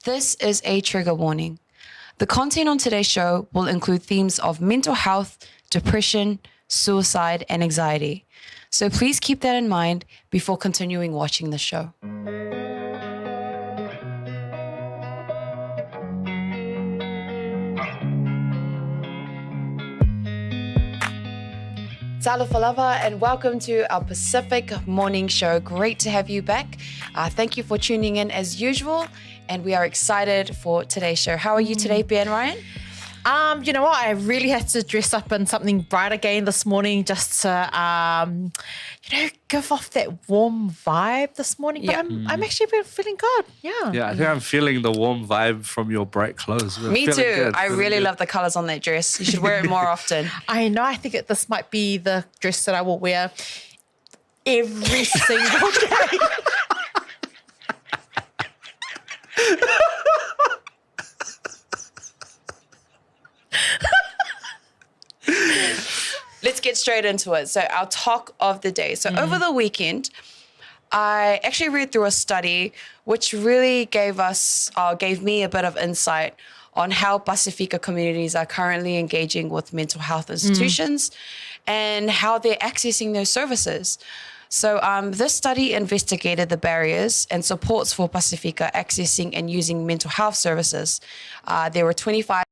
This is a trigger warning. The content on today's show will include themes of mental health, depression, suicide, and anxiety. So please keep that in mind before continuing watching the show. Talofa lava and welcome to our Pacific morning show. Great to have you back. Thank you for tuning in as usual, and we are excited for today's show. How are you today, Ben Ryan? You know what? I really had to dress up in something bright again this morning just to, give off that warm vibe this morning. But I'm actually been feeling good. Yeah, I think I'm feeling the warm vibe from your bright clothes. Me too. Good. I really love the colours on that dress. You should wear it more often. I know. I think this might be the dress that I will wear every single day. Let's get straight into it. So our talk of the day. So over the weekend, I actually read through a study which really gave me a bit of insight on how Pasifika communities are currently engaging with mental health institutions and how they're accessing those services. So this study investigated the barriers and supports for Pasifika accessing and using mental health services. There were 25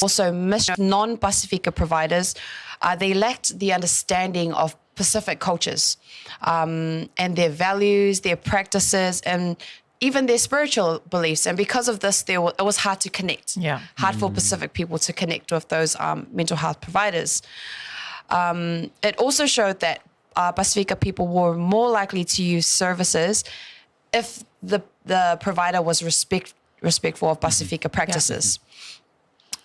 also non-Pasifika providers. They lacked the understanding of Pacific cultures and their values, their practices, and even their spiritual beliefs. And because of this, it was hard to connect. Hard for Pacific people to connect with those mental health providers. It also showed that Pasifika people were more likely to use services if the provider was respectful of Pasifika practices.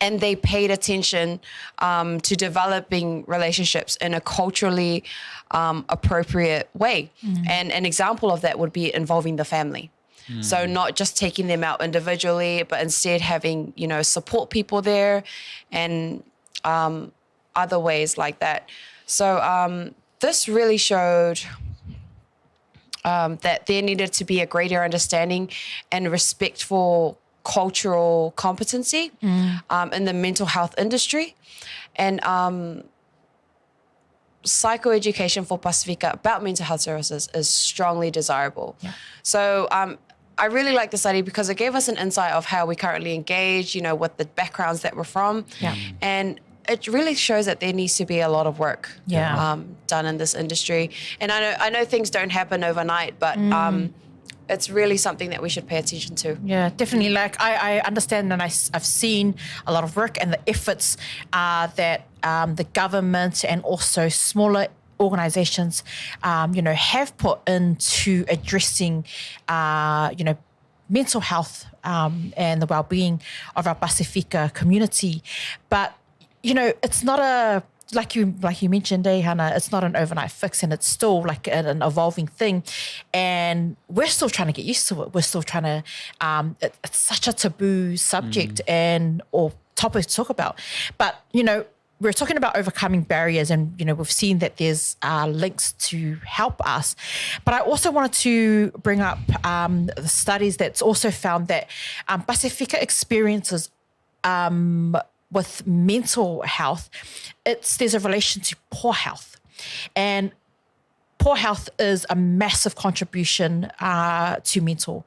And they paid attention to developing relationships in a culturally appropriate way. And an example of that would be involving the family. So not just taking them out individually, but instead having, support people there and other ways like that. So this really showed that there needed to be a greater understanding and respect for cultural competency in the mental health industry, and psychoeducation for Pasifika about mental health services is strongly desirable. So I really like the study because it gave us an insight of how we currently engage, with the backgrounds that we're from, and it really shows that there needs to be a lot of work done in this industry. And I know things don't happen overnight, but it's really something that we should pay attention to. Yeah, definitely. Like I understand, and I've seen a lot of work and the efforts that the government and also smaller organizations, have put into addressing, mental health and the well-being of our Pasifika community. But, it's not like you mentioned, Hannah, it's not an overnight fix, and it's still like an evolving thing, and we're still trying to get used to it. We're still trying to. It's such a taboo subject or topic to talk about, but we're talking about overcoming barriers, and we've seen that there's links to help us. But I also wanted to bring up the studies that's also found that Pasifika experiences with mental health, there's a relation to poor health. And poor health is a massive contribution to mental.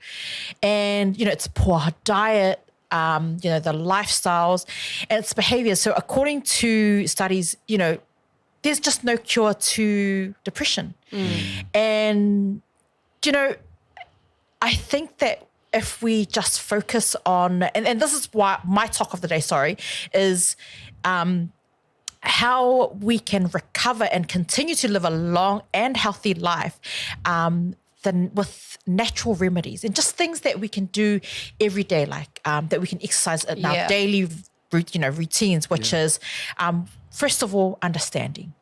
And, it's poor diet, the lifestyles, and its behaviors. So according to studies, there's just no cure to depression. And, I think that if we just focus on, and this is why my talk of the day, is how we can recover and continue to live a long and healthy life with natural remedies and just things that we can do every day, like that we can exercise in our daily routines, which is, first of all, understanding.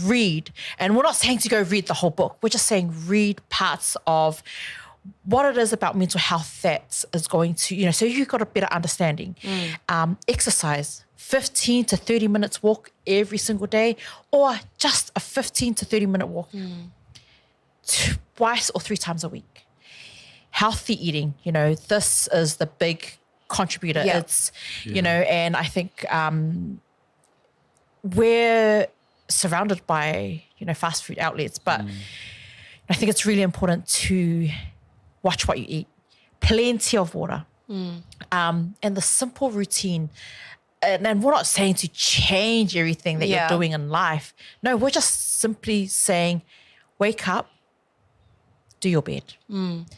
Read. And we're not saying to go read the whole book. We're just saying read parts of what it is about mental health that is going to, so you've got a better understanding. Exercise, 15 to 30 minutes walk every single day, or just a 15 to 30 minute walk twice or 3 times a week. Healthy eating, this is the big contributor. Yeah. It's, and I think we're surrounded by, fast food outlets, but I think it's really important to watch what you eat. Plenty of water. And the simple routine. And we're not saying to change everything that you're doing in life. No, we're just simply saying, wake up, do your bed.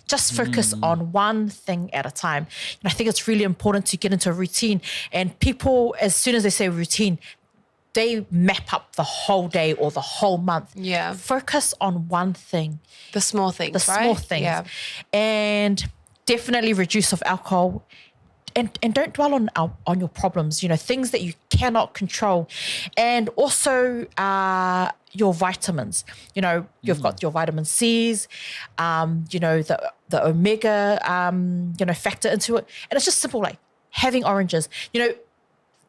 Just focus on one thing at a time. And I think it's really important to get into a routine. And people, as soon as they say routine, they map up the whole day or the whole month. Yeah. Focus on one thing. The small things, The right? small things. Yeah. And definitely reduce of alcohol. And don't dwell on your problems, things that you cannot control. And also your vitamins. You've got your vitamin C's, the omega, factor into it. And it's just simple, like having oranges.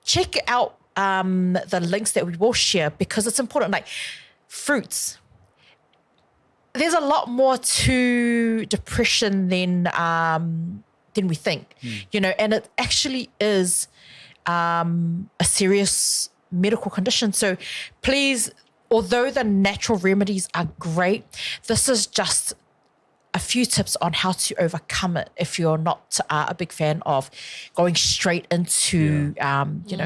Check out the links that we will share, because it's important. Like fruits. There's a lot more to depression than we think, and it actually is a serious medical condition. So please, although the natural remedies are great, this is just a few tips on how to overcome it if you're not a big fan of going straight into,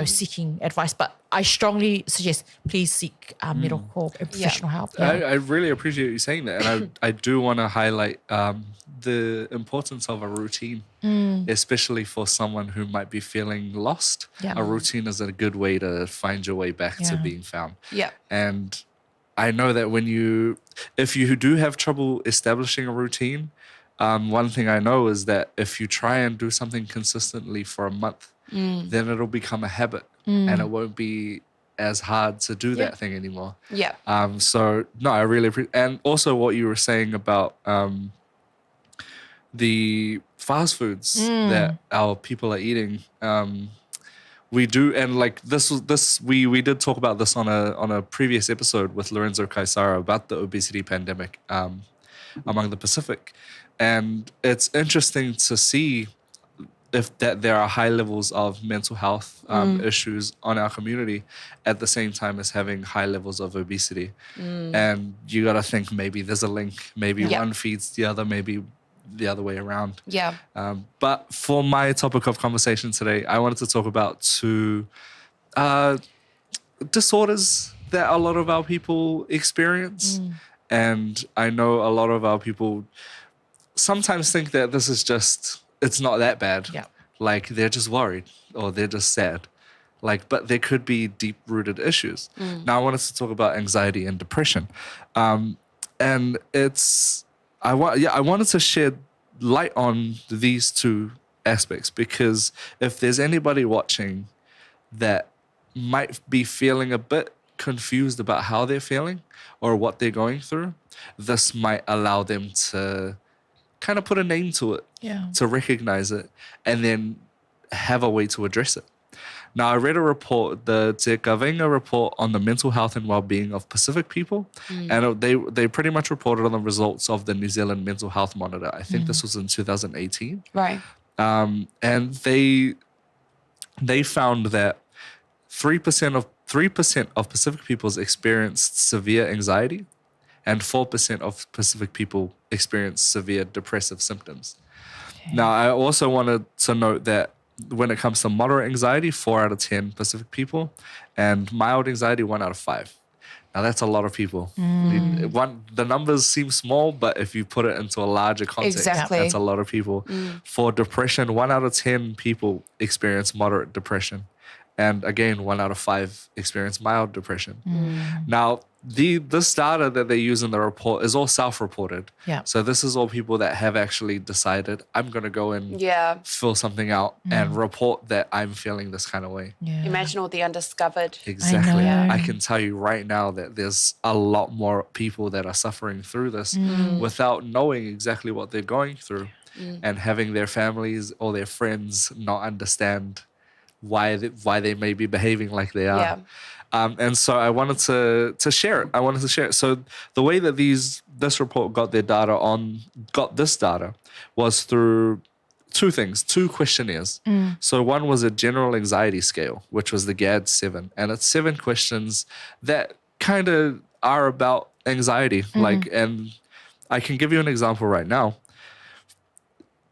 seeking advice. But I strongly suggest please seek medical and professional help. I really appreciate you saying that. And I do want to highlight the importance of a routine, especially for someone who might be feeling lost. Yeah. A routine is a good way to find your way back to being found. Yeah. And I know that if you do have trouble establishing a routine, one thing I know is that if you try and do something consistently for a month, then it'll become a habit and it won't be as hard to do that thing anymore. Yeah. So no, I really appreciate, and also what you were saying about the fast foods that our people are eating. We do, and like we did talk about this on a previous episode with Lorenzo Kaisara about the obesity pandemic among the Pacific, and it's interesting to see that there are high levels of mental health issues on our community at the same time as having high levels of obesity, and you got to think maybe there's a link, maybe one feeds the other, maybe the other way around. Yeah. But for my topic of conversation today, I wanted to talk about 2 disorders that a lot of our people experience. And I know a lot of our people sometimes think that this is it's not that bad. Yeah. Like they're just worried or they're just sad. But there could be deep-rooted issues. Now I wanted to talk about anxiety and depression. And I wanted to shed light on these 2 aspects, because if there's anybody watching that might be feeling a bit confused about how they're feeling or what they're going through, this might allow them to kind of put a name to it, to recognize it, and then have a way to address it. Now, I read a report, the Te Kawenga report on the mental health and well-being of Pacific people, and they pretty much reported on the results of the New Zealand Mental Health Monitor. I think this was in 2018. Right. And they found that 3% of Pacific peoples experienced severe anxiety, and 4% of Pacific people experienced severe depressive symptoms. Okay. Now, I also wanted to note that when it comes to moderate anxiety, 4 out of 10 Pacific people, and mild anxiety, 1 out of 5. Now, that's a lot of people. The numbers seem small, but if you put it into a larger context, that's a lot of people. For depression, 1 out of 10 people experience moderate depression, And again, 1 out of 5 experience mild depression. Now, this data that they use in the report is all self-reported. Yeah. So this is all people that have actually decided, I'm going to go and fill something out and report that I'm feeling this kind of way. Yeah. Imagine all the undiscovered. Exactly. know. I can tell you right now that there's a lot more people that are suffering through this without knowing exactly what they're going through and having their families or their friends not understand why they may be behaving like they are. Yeah. And so I wanted to share it. So the way that this report got this data was through two questionnaires. So one was a general anxiety scale, which was the GAD-7, and it's 7 questions that kind of are about anxiety. And I can give you an example right now.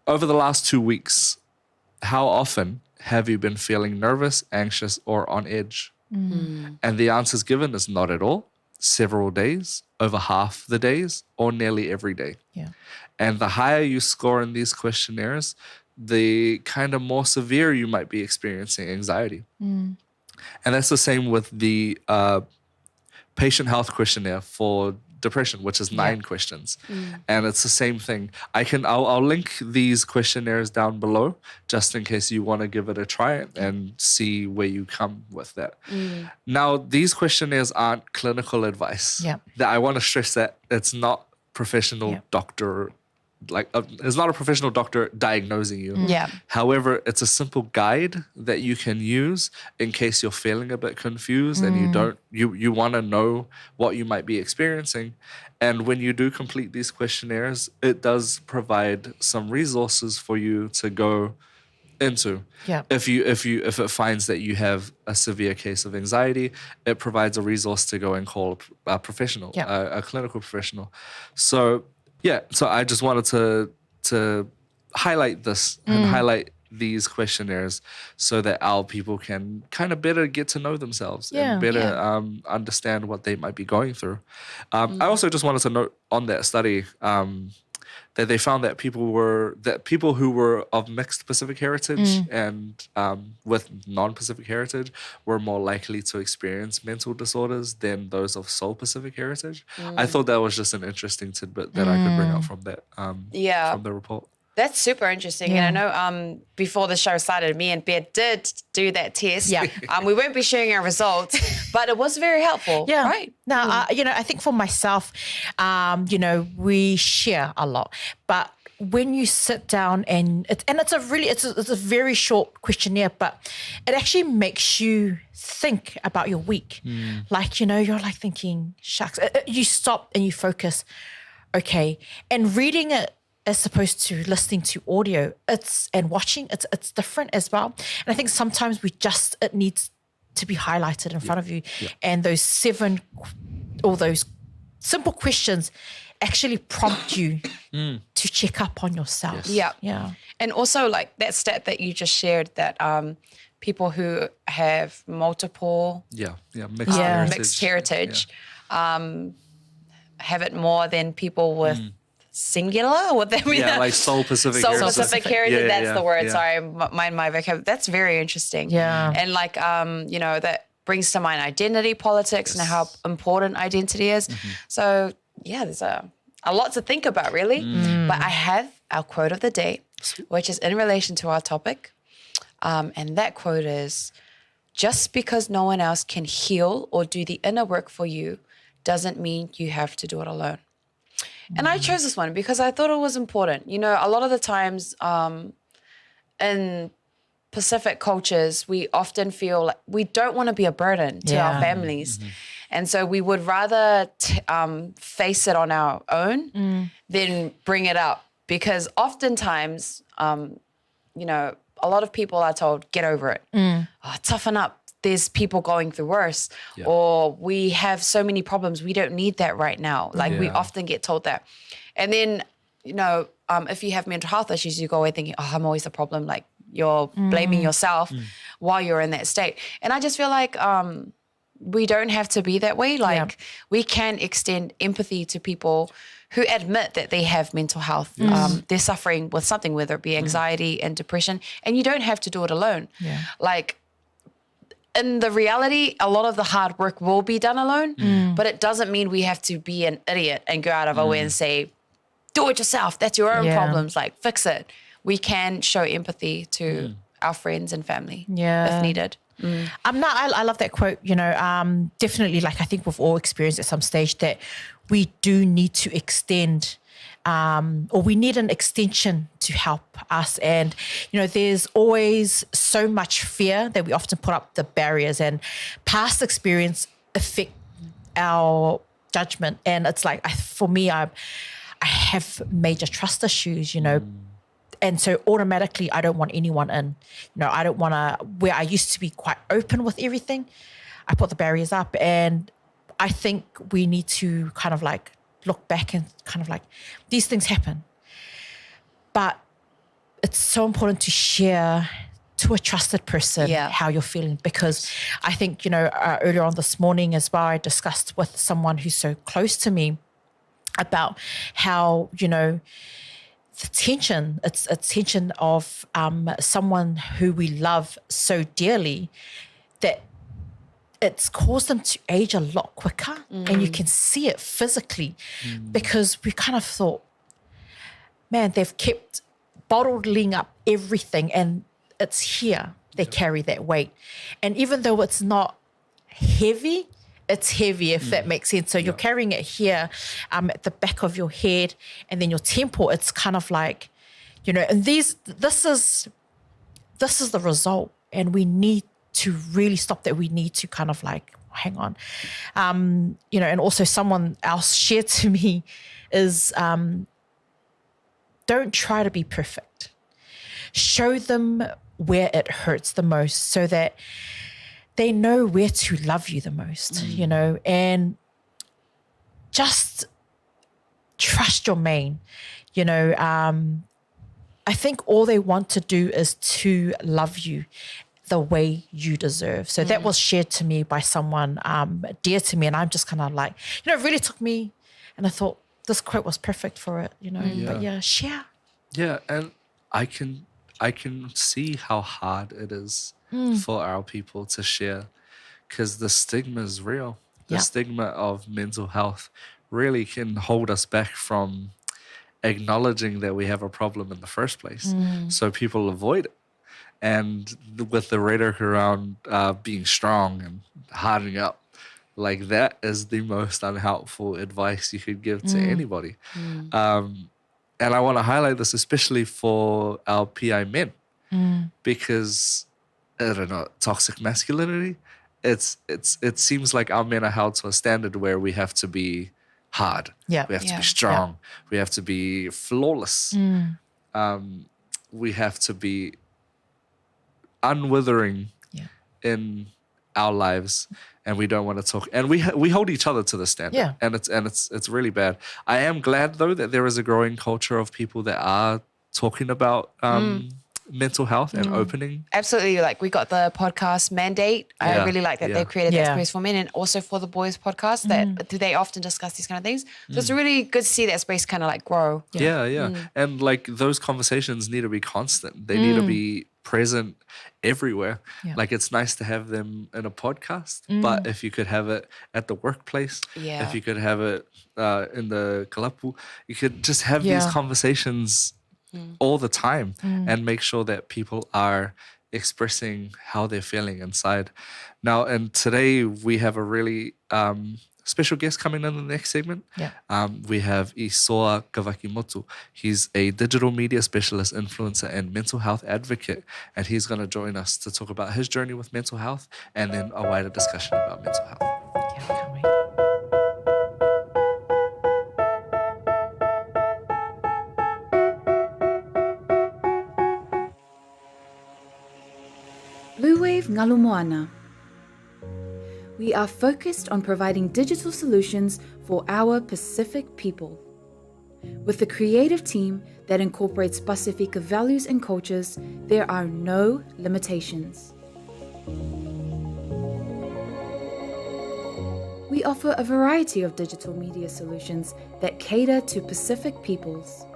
Over the last 2 weeks, how often have you been feeling nervous, anxious, or on edge? And the answers given is not at all, several days, over half the days, or nearly every day. Yeah. And the higher you score in these questionnaires, the kind of more severe you might be experiencing anxiety. And that's the same with the patient health questionnaire for depression, which is 9 questions. And it's the same thing. I'll link these questionnaires down below just in case you want to give it a try and see where you come with that. Now, these questionnaires aren't clinical advice. Yeah. That I want to stress that it's not professional doctor, it's not a professional doctor diagnosing you. Yeah. However, it's a simple guide that you can use in case you're feeling a bit confused and you want to know what you might be experiencing. And when you do complete these questionnaires, it does provide some resources for you to go into. Yeah. If it finds that you have a severe case of anxiety, it provides a resource to go and call a professional, a clinical professional. So I just wanted to highlight this and highlight these questionnaires so that our people can kind of better get to know themselves and better understand what they might be going through. I also just wanted to note on that study that they found that people who were of mixed Pacific heritage and with non-Pacific heritage were more likely to experience mental disorders than those of sole Pacific heritage. I thought that was just an interesting tidbit that I could bring up from that from the report. That's super interesting. And I know before the show started, me and Bear did do that test. Yeah. We won't be sharing our results, but it was very helpful. Yeah. Right. Now, I think for myself, we share a lot, but when you sit down and it's a very short questionnaire, but it actually makes you think about your week. You're like thinking, shucks, you stop and you focus. Okay. And reading it, as opposed to listening to audio, and watching, it's different as well. And I think sometimes it needs to be highlighted in front of you. And those 7 or those simple questions actually prompt you to check up on yourself. Yes. Yeah. And also like that stat that you just shared that people who have multiple mixed heritage have it more than people with singular, what that mean? Yeah, like sole Pacific Sole heritage. Pacific heritage, that's the word. Yeah. Sorry, my vocab. That's very interesting. Yeah. And like, that brings to mind identity politics and how important identity is. So yeah, there's a lot to think about really. But I have our quote of the day, which is in relation to our topic. And that quote is, just because no one else can heal or do the inner work for you doesn't mean you have to do it alone. And I chose this one because I thought it was important. A lot of the times in Pacific cultures, we often feel like we don't want to be a burden to our families. And so we would rather face it on our own than bring it up because oftentimes, a lot of people are told, get over it, toughen up. There's people going through worse or we have so many problems. We don't need that right now. We often get told that. And then, if you have mental health issues, you go away thinking, oh, I'm always the problem. Like you're blaming yourself while you're in that state. And I just feel like we don't have to be that way. We can extend empathy to people who admit that they have mental health. They're suffering with something, whether it be anxiety and depression, and you don't have to do it alone. in the reality, a lot of the hard work will be done alone, but it doesn't mean we have to be an idiot and go out of our way and say, do it yourself. That's your own problems. Like, fix it. We can show empathy to our friends and family if needed. No, I love that quote, definitely, like, I think we've all experienced at some stage that we do need to extend or we need an extension to help us. And, there's always so much fear that we often put up the barriers, and past experience affect our judgment. And it's like, for me, I have major trust issues, and so automatically I don't want anyone in. I don't want to, where I used to be quite open with everything, I put the barriers up. And I think we need to kind of like look back and kind of like, these things happen. But it's so important to share to a trusted person how you're feeling, because I think, earlier on this morning as well, I discussed with someone who's so close to me about how, the tension, it's a tension of someone who we love so dearly that it's caused them to age a lot quicker, and you can see it physically because we kind of thought, man, they've kept bottling up everything and it's here. They carry that weight. And even though it's not heavy, it's heavy, if that makes sense. So you're carrying it here at the back of your head, and then your temple, it's kind of like, and this is the result. And we need to really stop that. We need to kind of like, hang on. And also someone else shared to me is don't try to be perfect. Show them where it hurts the most so that they know where to love you the most, and just trust your main, I think all they want to do is to love you the way you deserve. So that was shared to me by someone dear to me, and I'm just kind of like, it really took me, and I thought this quote was perfect for it, but share. Yeah, and I can see how hard it is for our people to share, because the stigma is real. The stigma of mental health really can hold us back from acknowledging that we have a problem in the first place. So people avoid it. And with the rhetoric around being strong and hardening up, like that is the most unhelpful advice you could give to anybody. And I want to highlight this especially for our PI men, because, I don't know, toxic masculinity, it seems like our men are held to a standard where we have to be hard. We have to be strong. We have to be flawless. We have to be unwithering in our lives, and we don't want to talk. And we hold each other to the standard, and it's really bad. I am glad though that there is a growing culture of people that are talking about mental health and opening. Absolutely. Like, we got the podcast Mandate. I really like that they've created that space for men, and also for the boys podcast that they often discuss these kind of things. So it's really good to see that space kind of like grow. And like those conversations need to be constant. They need to be present everywhere. Like, it's nice to have them in a podcast, but if you could have it at the workplace, if you could have it in the kalapu, you could just have these conversations all the time and make sure that people are expressing how they're feeling inside. Now, and today we have a really special guest coming in the next segment. We have Isoa Kavakimotu. He's a digital media specialist, influencer, and mental health advocate, and he's going to join us to talk about his journey with mental health and then a wider discussion about mental health. Can't wait. Bluwave Ngalumoana. We are focused on providing digital solutions for our Pacific people. With a creative team that incorporates Pasifika values and cultures, there are no limitations. We offer a variety of digital media solutions that cater to Pacific peoples.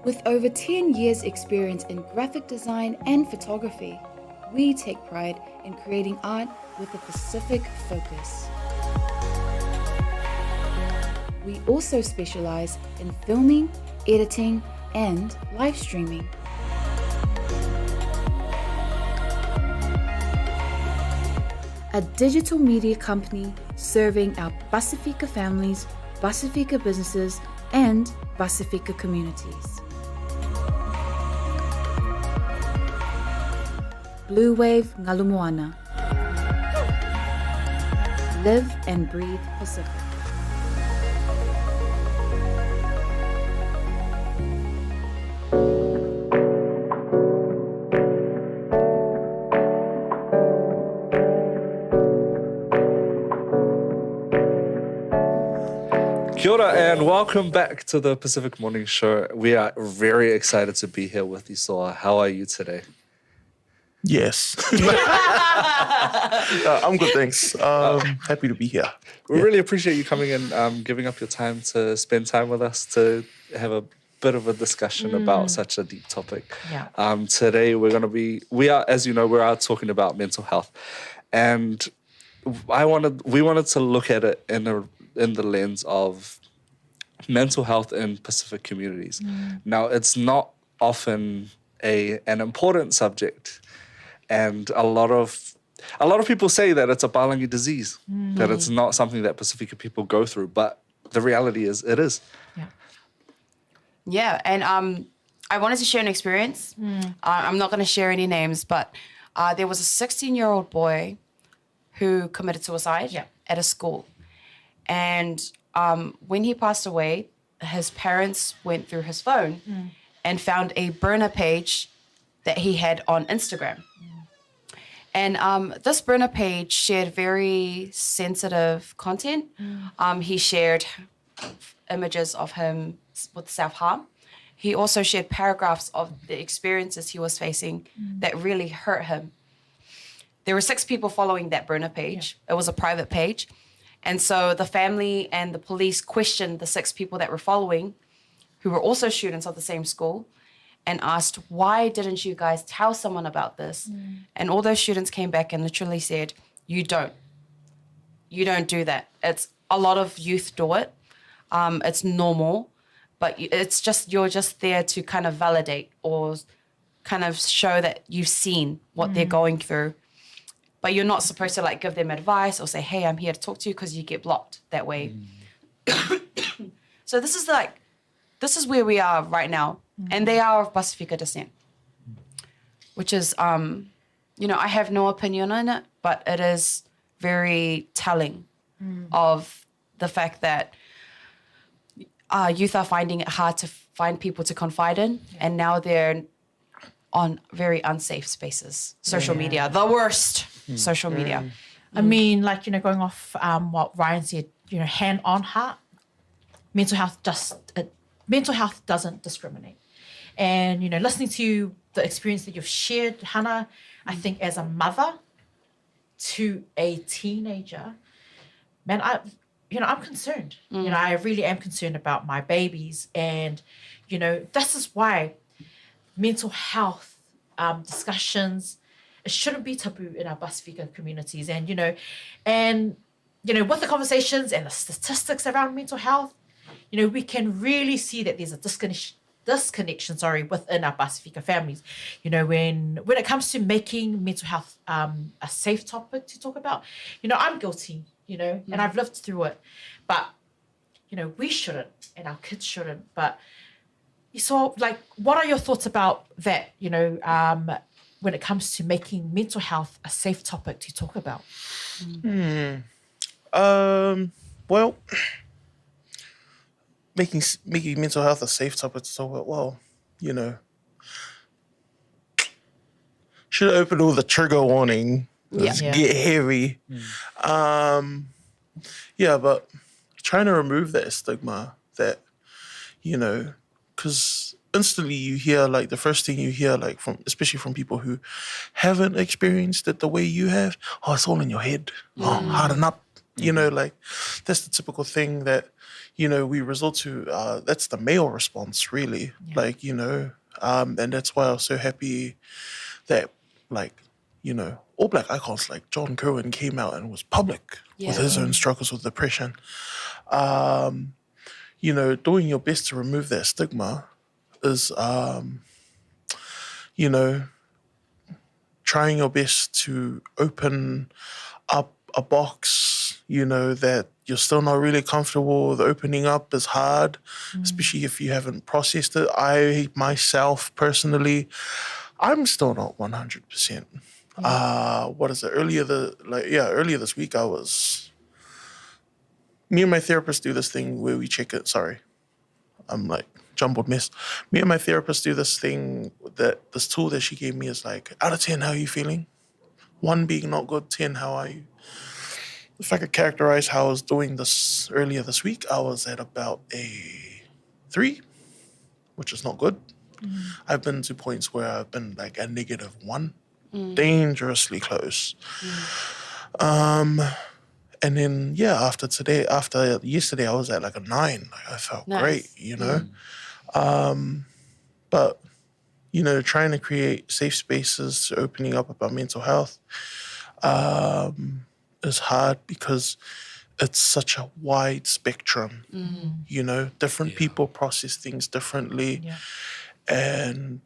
With over 10 years experience in graphic design and photography, we take pride in creating art with a Pacific focus. We also specialize in filming, editing, and live streaming. A digital media company serving our Pasifika families, Pasifika businesses, and Pasifika communities. Bluwave Ngalumoana. Live and breathe Pacific. Kia ora and welcome back to the Pacific Morning Show. We are very excited to be here with Isoa. How are you today? Yes. I'm good, thanks. Happy to be here. We really appreciate you coming and giving up your time to spend time with us to have a bit of a discussion about such a deep topic. Yeah. Today we are, as you know, we're out talking about mental health, and we wanted to look at it in the lens of mental health in Pacific communities. Now, it's not often an important subject, and a lot of people say that it's a Palangi disease, that it's not something that Pasifika people go through, but the reality is it is. Yeah. Yeah, and I wanted to share an experience. I'm not going to share any names, but there was a 16-year-old boy who committed suicide at a school. And when he passed away, his parents went through his phone and found a burner page that he had on Instagram. And this burner page shared very sensitive content. He shared images of him with self-harm. He also shared paragraphs of the experiences he was facing that really hurt him. There were 6 people following that burner page. It was a private page. And so the family and the police questioned the 6 people that were following, who were also students of the same school, and asked, why didn't you guys tell someone about this? And all those students came back and literally said, you don't do that. It's a lot of youth do it. It's normal, but you're just there to kind of validate or kind of show that you've seen what they're going through. But you're not supposed to give them advice or say, hey, I'm here to talk to you, because you get blocked that way. So this is where we are right now. And they are of Pasifika descent, which is, I have no opinion on it, but it is very telling of the fact that youth are finding it hard to find people to confide in. And now they're on very unsafe spaces. Social media, the worst social media. I mean, going off what Ryan said, hand on heart, mental health doesn't discriminate. And, listening to the experience that you've shared, Hannah, I think as a mother to a teenager, man, I'm concerned. I really am concerned about my babies. And, this is why mental health discussions, it shouldn't be taboo in our Pasifika communities. And, with the conversations and the statistics around mental health, we can really see that there's a disconnection within our Pasifika families. When it comes to making mental health a safe topic to talk about, I'm guilty, and I've lived through it. But, we shouldn't, and our kids shouldn't. But so, what are your thoughts about that, when it comes to making mental health a safe topic to talk about? Well, making mental health a safe topic to talk about, well, should open all the trigger warning. Let's get heavy. But trying to remove that stigma that, because instantly you hear, the first thing you hear, especially from people who haven't experienced it the way you have, oh, it's all in your head. Oh, harden up. That's the typical thing that, we resort to. That's the male response, really. And that's why I was so happy that, all black icons like John Kerwin came out and was public with his own struggles with depression. Doing your best to remove that stigma is, trying your best to open up a box, that you're still not really comfortable with. Opening up is hard, especially if you haven't processed it. I, myself, personally, I'm still not 100%. What is it? Earlier this week, me and my therapist do this thing where we check it. Sorry, I'm like jumbled mess. Me and my therapist do this thing this tool that she gave me is like, out of 10, how are you feeling? 1 being not good, 10, how are you? If I could characterize how I was doing this earlier this week, I was at about a 3, which is not good. I've been to points where I've been like a -1, dangerously close. And then, after yesterday, I was at like a 9. Like, I felt great, But, trying to create safe spaces, opening up about mental health is hard because it's such a wide spectrum, different people process things differently. Yeah. And,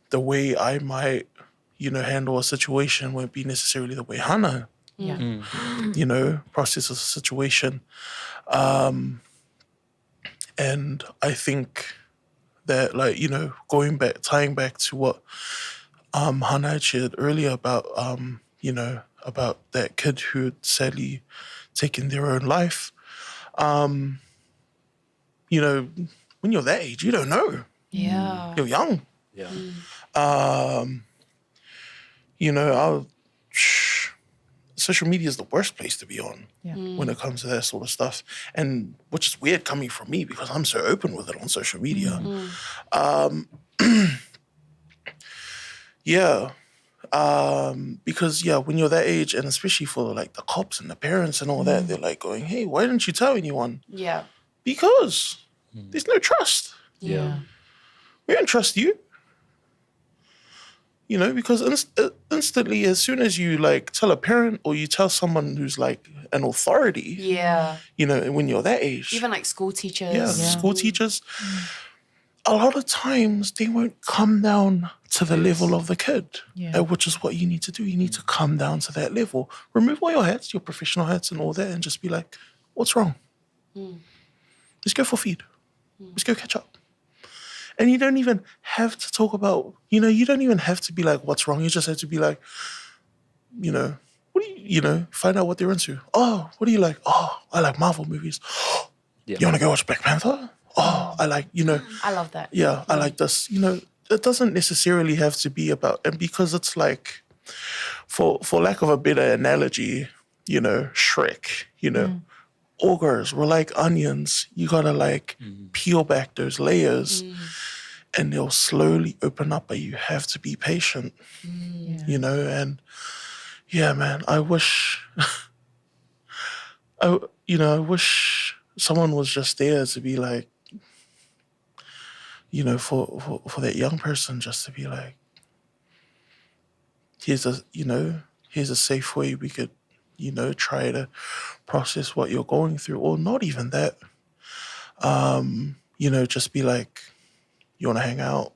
the way I might, handle a situation won't be necessarily the way Hana, processes a situation. And I think that, tying back to what Hana had shared earlier about, about that kid who had sadly taken their own life, when you're that age, you don't know. Yeah. You're young. Yeah. Social media is the worst place to be on Yeah. when it comes to that sort of stuff. And which is weird coming from me because I'm so open with it on social media. Because when you're that age, and especially for like the cops and the parents and all that, they're like going, hey, why didn't you tell anyone? Yeah. Because there's no trust. Yeah. We don't trust you. Because instantly, as soon as you like tell a parent or you tell someone who's like an authority, Yeah. when you're that age, Even like school teachers. school teachers, a lot of times they won't come down to the level of the kid, which is what you need to do. You need to come down to that level. Remove all your hats, your professional hats and all that, and just be like, what's wrong? Let's go for feed. Let's go catch up. And you don't even have to talk about, you don't even have to be like, what's wrong? You just have to be like, what do you, find out what they're into. Oh, what do you like? Oh, I like Marvel movies. You want to go watch Black Panther? Oh, I like, I love that. Yeah, I like this. It doesn't necessarily have to be about, and because it's like, for lack of a better analogy, Shrek, ogres were like onions. You gotta like peel back those layers and they'll slowly open up, but you have to be patient, and man, I wish, I wish someone was just there to be like, for that young person just to be like, here's a safe way we could, try to process what you're going through, or not even that. Just be like, you want to hang out?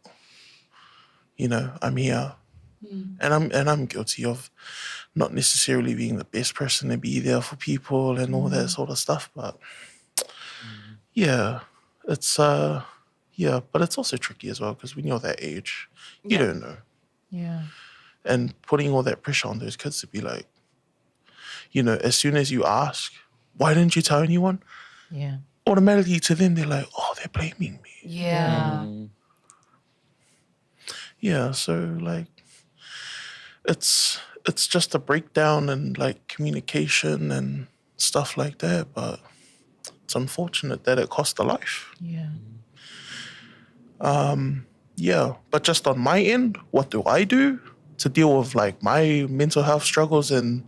I'm here, and I'm guilty of not necessarily being the best person to be there for people and all that sort of stuff. But it's but it's also tricky as well because when you're that age, you don't know. Yeah. And putting all that pressure on those kids to be like, as soon as you ask, why didn't you tell anyone? Yeah. Automatically to them, they're like, oh, they're blaming me. Yeah. Yeah, so like, it's just a breakdown in like communication and stuff like that, but it's unfortunate that it cost a life. Yeah. But just on my end, what do I do to deal with like my mental health struggles? And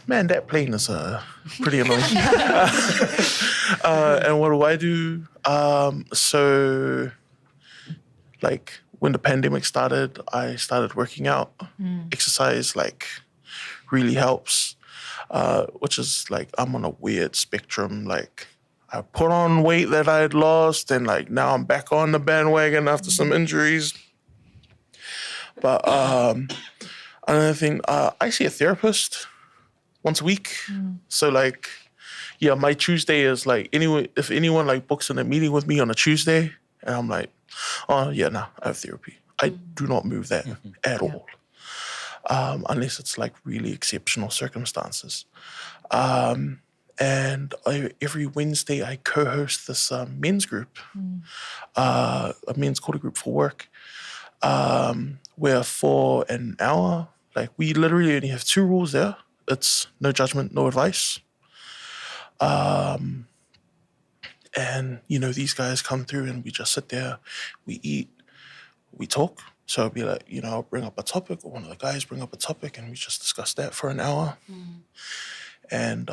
man, that plane is pretty annoying. And what do? So like when the pandemic started, I started working out. Exercise like really helps, which is like I'm on a weird spectrum. Like I put on weight that I had lost, and like now I'm back on the bandwagon after some injuries. But another thing, I see a therapist once a week. So like, yeah, my Tuesday is like if anyone like books in a meeting with me on a Tuesday, and I'm like, oh yeah, no, I have therapy. I do not move that at all, unless it's like really exceptional circumstances. And every Wednesday I co-host this men's group, a men's quarter group for work, where for an hour, like we literally only have 2 rules there. It's no judgment, no advice. And, you know, these guys come through and we just sit there, we eat, we talk. So it'll be like, you know, I'll bring up a topic, or one of the guys bring up a topic, and we just discuss that for an hour. And,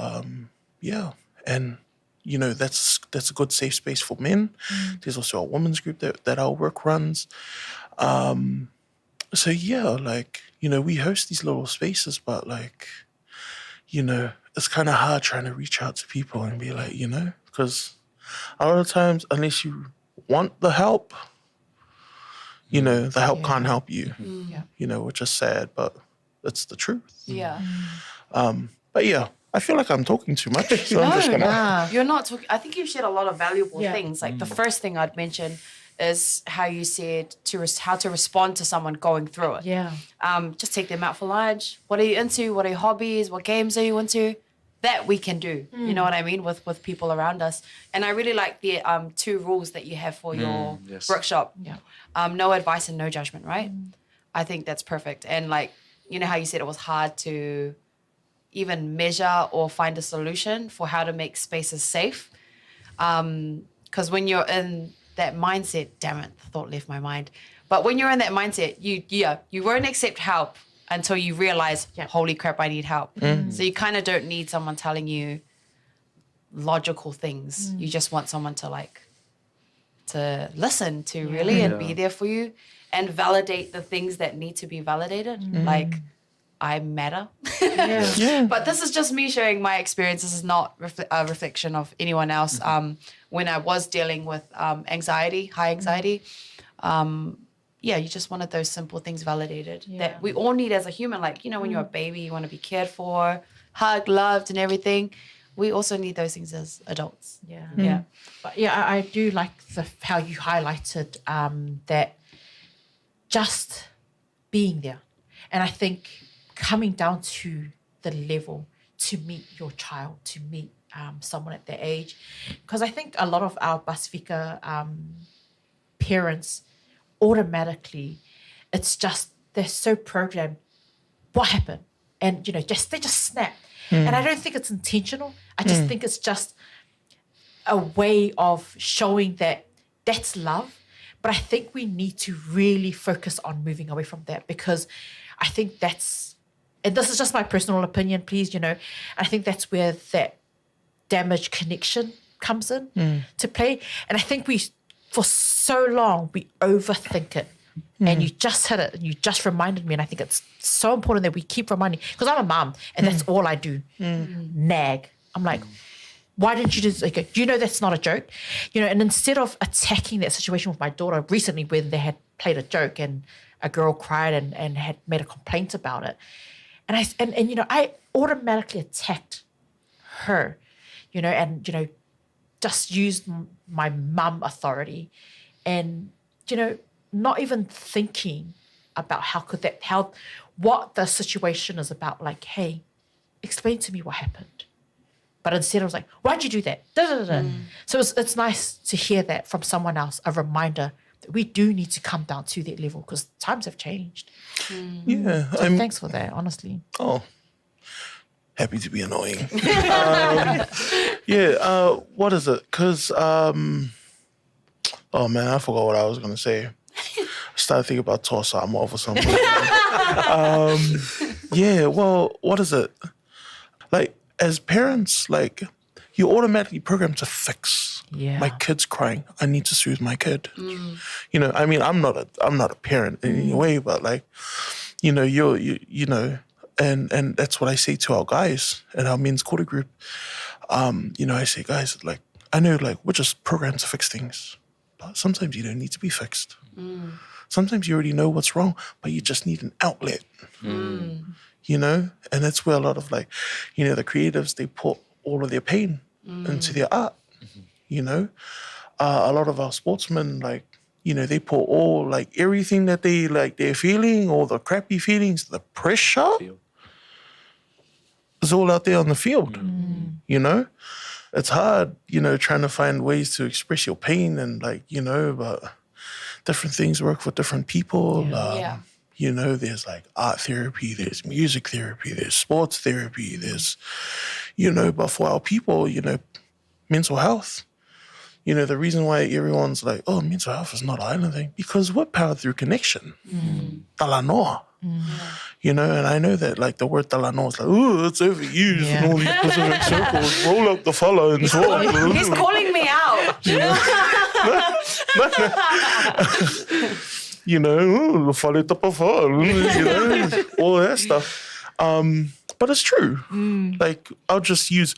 yeah. And, you know, that's a good safe space for men. There's also a women's group that our work runs. So yeah, like, you know, we host these little spaces, but like, you know, it's kind of hard trying to reach out to people and be like, you know, because a lot of times, unless you want the help, you know, the help can't help you, you know, which is sad, but it's the truth. Yeah. But yeah, I feel like I'm talking too much, so I'm just gonna... You're not talking. I think you've shared a lot of valuable things. Like the first thing I'd mention is how you said how to respond to someone going through it. Yeah. Just take them out for lunch. What are you into? What are your hobbies? What games are you into? That we can do. You know what I mean? With people around us. And I really like the 2 rules that you have for your workshop. Yeah. No advice and no judgment, right? I think that's perfect. And like, you know how you said it was hard to even measure or find a solution for how to make spaces safe. Because when you're in that mindset, damn it, the thought left my mind. But when you're in that mindset, you won't accept help until you realize, holy crap, I need help. So you kind of don't need someone telling you logical things. You just want someone to listen to really and be there for you and validate the things that need to be validated. Like, I matter. But this is just me sharing my experience. This is not a reflection of anyone else. When I was dealing with anxiety, high anxiety, you just wanted those simple things validated that we all need as a human. Like, you know, when you're a baby, you want to be cared for, hugged, loved, and everything. We also need those things as adults. Yeah. But yeah, I do like how you highlighted that just being there. And I think coming down to the level to meet your child, to meet someone at their age. Because I think a lot of our Pasifika parents, automatically, it's just, they're so programmed, what happened? And, you know, they just snap. And I don't think it's intentional. I just think it's just a way of showing that that's love. But I think we need to really focus on moving away from that, because I think that's, and this is just my personal opinion, please, you know, I think that's where that damaged connection comes in to play. And I think for so long, we overthink it. And you just hit it, and you just reminded me, and I think it's so important that we keep reminding, because I'm a mom, and that's all I do, nag. I'm like, why didn't you just, do you know that's not a joke? You know, and instead of attacking that situation with my daughter recently, when they had played a joke and a girl cried and had made a complaint about it, and you know, I automatically attacked her, you know, and, you know, just used my mum authority, and, you know, not even thinking about what the situation is about. Like, hey, explain to me what happened. But instead I was like, why'd you do that? So it's nice to hear that from someone else, a reminder that we do need to come down to that level, because times have changed. Yeah. So thanks for that, honestly. Oh, happy to be annoying. What is it? Because, oh man, I forgot what I was going to say. I started thinking about Tosa Amov or something. Well, what is it? Like, as parents, like, you're automatically programmed to fix Yeah. My kid's crying. I need to soothe my kid. You know, I mean, I'm not a parent in any way, but like, you know, you know, and that's what I say to our guys in our men's quarter group. You know, I say, guys, like, I know, like, we're just programmed to fix things, but sometimes you don't need to be fixed. Sometimes you already know what's wrong, but you just need an outlet. You know, and that's where a lot of, like, you know, the creatives, they put all of their pain into their art. You know, a lot of our sportsmen, like, you know, they put all, like, everything that they, like, they're feeling, all the crappy feelings, the pressure is all out there on the field. You know, it's hard, you know, trying to find ways to express your pain and, like, you know, but different things work for different people. Yeah. You know, there's like art therapy, there's music therapy, there's sports therapy, there's, you know, but for our people, you know, mental health, you know, the reason why everyone's like, oh, mental health is not an island thing, because we're powered through connection. Talanoa. You know, and I know that, like, the word talanoa is like, oh, it's overused in all these specific circles. Roll up the fella and talk. He's calling me out. You know, the fale tapa fall, you know, all that stuff. But it's true. Like, I'll just use,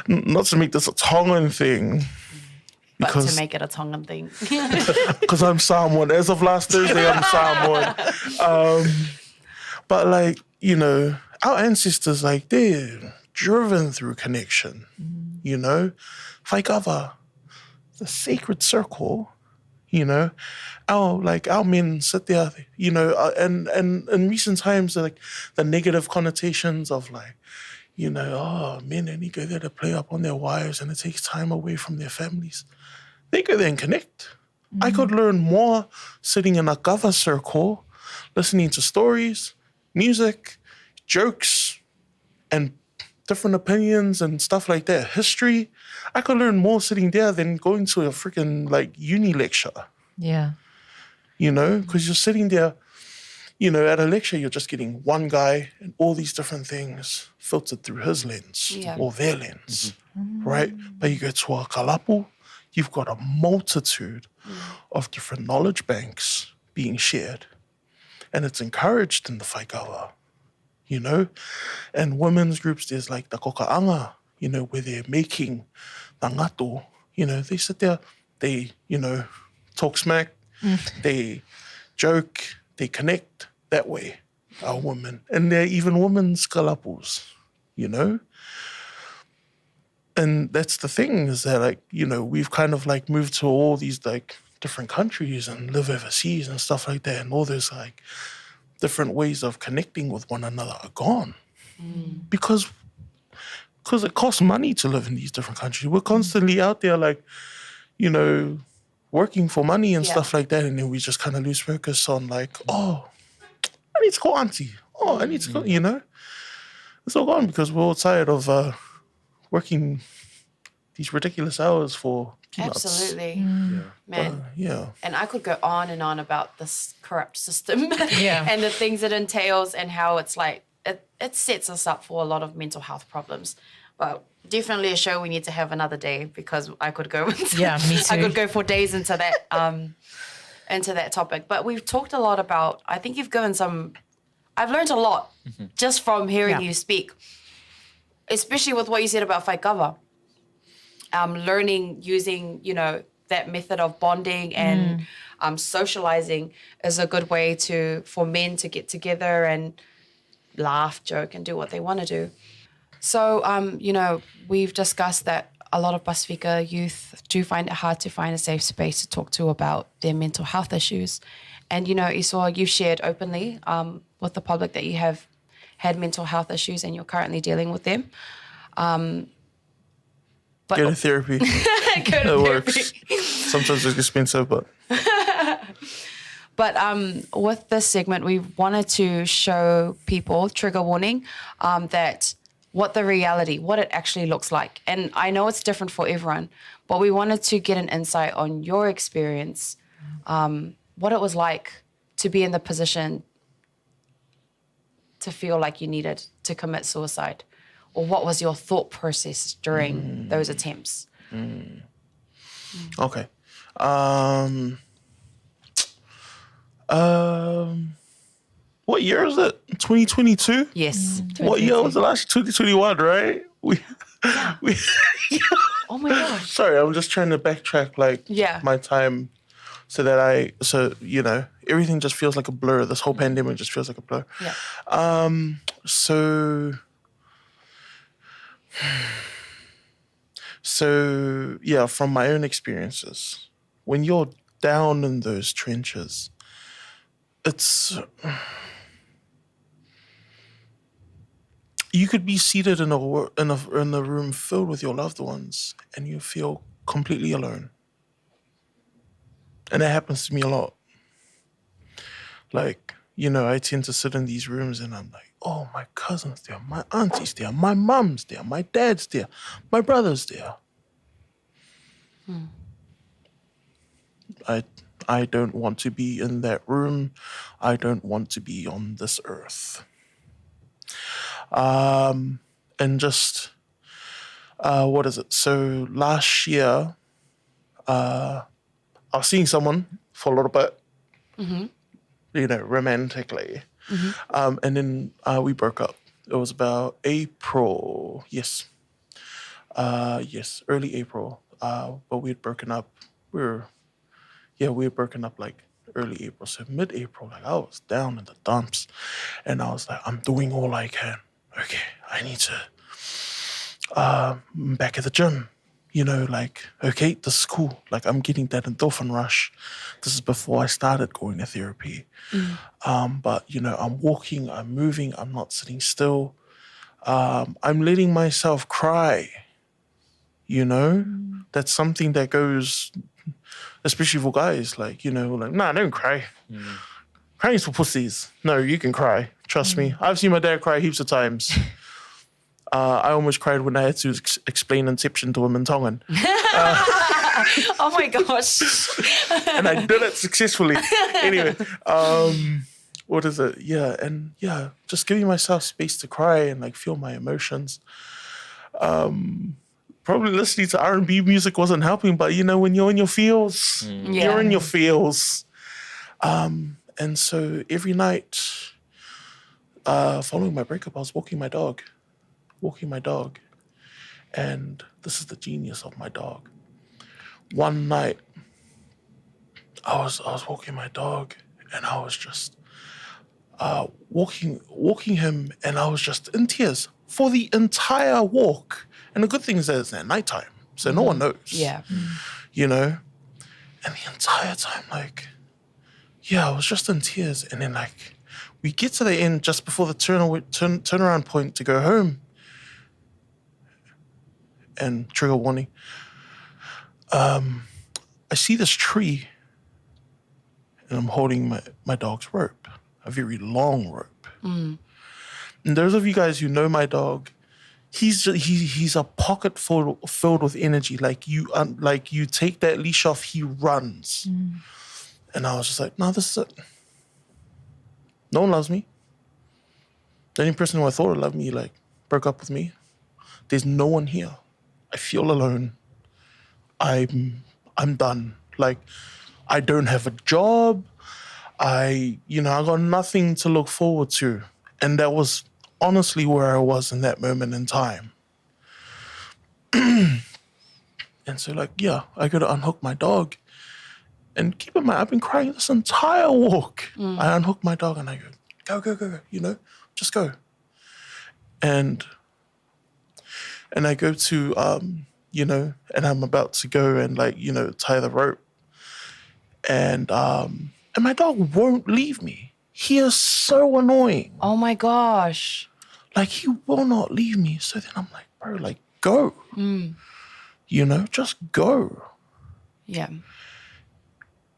not to make this a Tongan thing, But to because make it a Tongan thing. I'm Samoan. As of last Thursday, I'm Samoan. But, like, you know, our ancestors, like, they're driven through connection, you know. Whaikawa, the sacred circle, you know. Our men sit there, you know, and in recent times, like, the negative connotations of, like, you know, oh, men only go there to play up on their wives and it takes time away from their families. They go there and connect. I could learn more sitting in a kava circle, listening to stories, music, jokes, and different opinions and stuff like that, history. I could learn more sitting there than going to a freaking, like, uni lecture. Yeah. You know, because you're sitting there, you know, at a lecture, you're just getting one guy and all these different things filtered through his lens or their lens, right? But you go to a kalapu, you've got a multitude of different knowledge banks being shared. And it's encouraged in the whaikawa, you know? And women's groups, there's like the kokaanga, you know, where they're making the ngato, you know, they sit there, they, you know, talk smack, they joke, they connect that way, our women. And they're even women's kalapus, you know? And that's the thing, is that, like, you know, we've kind of, like, moved to all these, like, different countries and live overseas and stuff like that. And all those, like, different ways of connecting with one another are gone. Because it costs money to live in these different countries. We're constantly out there, like, you know, working for money and stuff like that. And then we just kind of lose focus on, like, oh, I need to call auntie. Oh, I need to go, you know. It's all gone because we're all tired of working these ridiculous hours for peanuts. Absolutely. Man. Yeah. And I could go on and on about this corrupt system Yeah. and the things it entails and how it's like, it sets us up for a lot of mental health problems. But definitely a show we need to have another day, because I could go into, Yeah, me I too. could go for days into that topic. But we've talked a lot about, I think you've given some, I've learned a lot just from hearing you speak, especially with what you said about whaikawa. Learning, using, you know, that method of bonding and socializing is a good way for men to get together and laugh, joke, and do what they want to do. So, you know, we've discussed that a lot of Pasifika youth do find it hard to find a safe space to talk to about their mental health issues. And, you know, Isoa, you've shared openly with the public that you have had mental health issues and you're currently dealing with them. But Go to therapy. go to It therapy. works. Sometimes it's expensive, but But with this segment, we wanted to show people, trigger warning, that what the reality, what it actually looks like. And I know it's different for everyone, but we wanted to get an insight on your experience, what it was like to be in the position to feel like you needed to commit suicide, or what was your thought process during those attempts? Okay. What year is it? 2022? Yes. What year was it last? 2021, right? We Oh my gosh. sorry, I'm just trying to backtrack Yeah. my time so that everything just feels like a blur. This whole pandemic just feels like a blur. Yeah. So yeah, from my own experiences, when you're down in those trenches, it's you could be seated in a room filled with your loved ones, and you feel completely alone. And that happens to me a lot. Like, I tend to sit in these rooms and I'm like, oh, my cousins there, my aunties there, my mums there, my dad's there, my brother's there. I don't want to be in that room. I don't want to be on this earth. And just, what is it? So last year, I was seeing someone for a little bit, romantically. And then we broke up. It was about April. Yes. Early April. But we had broken up. We had broken up like early April. So mid-April, like I was down in the dumps. And I was like, I'm doing all I can. Okay, I need to back at the gym. Okay, this is cool. Like I'm getting that endorphin rush. This is before I started going to therapy. But I'm walking, I'm moving, I'm not sitting still. I'm letting myself cry. That's something that goes, especially for guys, nah, don't cry. Crying's for pussies. No, you can cry. Trust me. I've seen my dad cry heaps of times. I almost cried when I had to explain Inception to him in Tongan. Oh my gosh. And I did it successfully. Anyway, what is it? Yeah, and yeah, just giving myself space to cry and feel my emotions. Probably listening to R&B music wasn't helping, but when you're in your feels, you're in your feels. And so every night following my breakup, I was walking my dog. And this is the genius of my dog. One night, I was walking my dog, and I was just walking him, and I was just in tears for the entire walk. And the good thing is that it's at nighttime, so no one knows. Yeah. And the entire time, I was just in tears. And then we get to the end just before the turnaround point to go home. And trigger warning. I see this tree, and I'm holding my dog's rope, a very long rope. And those of you guys who know my dog, he's a pocket filled with energy. You take that leash off, he runs. And I was just like, no, this is it. No one loves me. The only person who I thought would love me broke up with me. There's no one here. I feel alone. I'm done. I don't have a job. I got nothing to look forward to. And that was honestly where I was in that moment in time. And so I got to unhook my dog. And keep in mind, I've been crying this entire walk. I unhook my dog and I go, go, just go. And I go to, and I'm about to go and tie the rope. And my dog won't leave me. He is so annoying. Oh my gosh. He will not leave me. So then I'm like, bro, go. Just go. Yeah.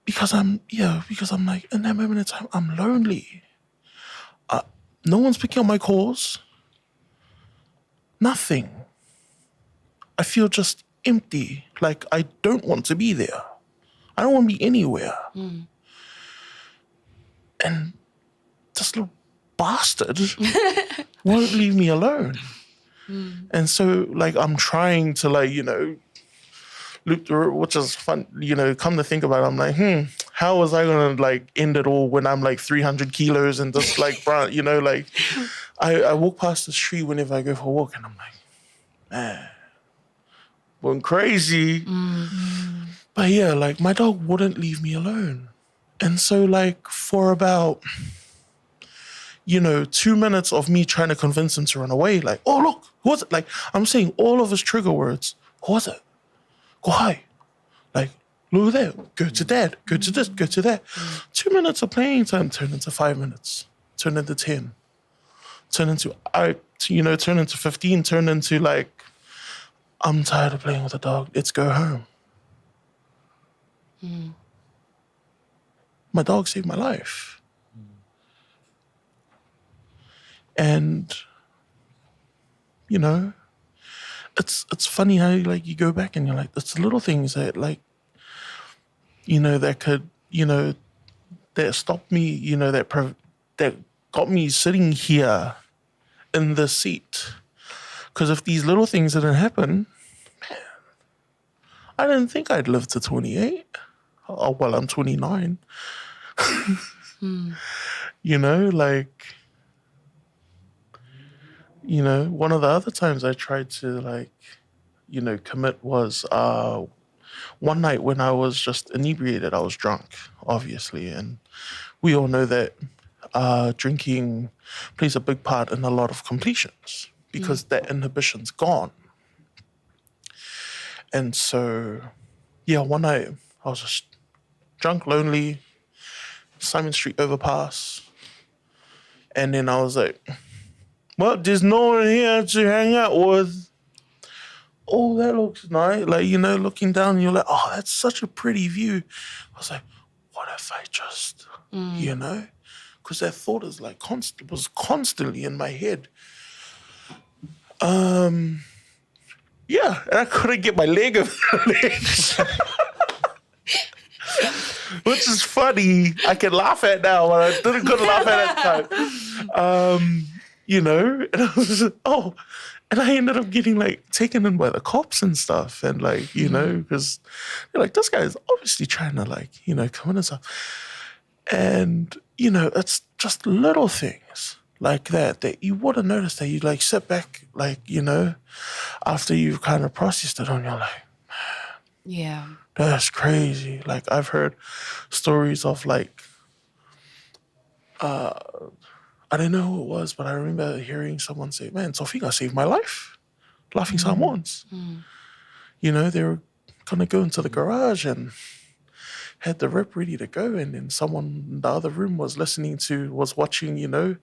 Because I'm in that moment in time, I'm lonely. No one's picking up my calls. Nothing. I feel just empty. I don't want to be there. I don't want to be anywhere. And this little bastard won't leave me alone. And so, I'm trying to, which is fun, come to think about it, I'm like, how was I going to like end it all when I'm like 300 kilos and just like, like I walk past the street whenever I go for a walk and I'm like, man, going crazy. But yeah, like my dog wouldn't leave me alone. And so like for about, 2 minutes of me trying to convince him to run away, like, oh, look, who was it? Like, I'm saying all of his trigger words. Who was it? Go hi. Like, look there. Go to dad. Go to this. Go to that. 2 minutes of playing time turned into 5 minutes. Turned into 10. Turned into 15. Turned into like, I'm tired of playing with the dog. Let's go home. My dog saved my life. And, it's funny how like you go back and you're like, it's little things that like, that could, that stopped me, that got me sitting here in this seat. Because if these little things didn't happen, man, I didn't think I'd live to 28. Oh, well, I'm 29. One of the other times I tried to like, commit was one night when I was just inebriated. I was drunk, obviously. And we all know that drinking plays a big part in a lot of completions because that inhibition's gone. And so, yeah, one night I was just drunk, lonely, Simon Street overpass. And then I was like, well, there's no one here to hang out with. Oh, that looks nice. Like, looking down, you're like, oh, that's such a pretty view. I was like, what if I just, because that thought is like was constantly in my head. Yeah, and I couldn't get my leg over the ledge. Which is funny. I can laugh at now, but I couldn't laugh at the time. And I was and I ended up getting like taken in by the cops and stuff. And like, because they're like, this guy is obviously trying to like, come in and stuff. And, it's just little things like that you wouldn't notice that you like sit back, like, after you've kind of processed it on, you're like, Yeah. that's crazy. Like I've heard stories of like, I don't know who it was, but I remember hearing someone say, man, Pasifika saved my life. Laughing Samoans. They were going to go into the garage and had the rip ready to go. And then someone in the other room was watching,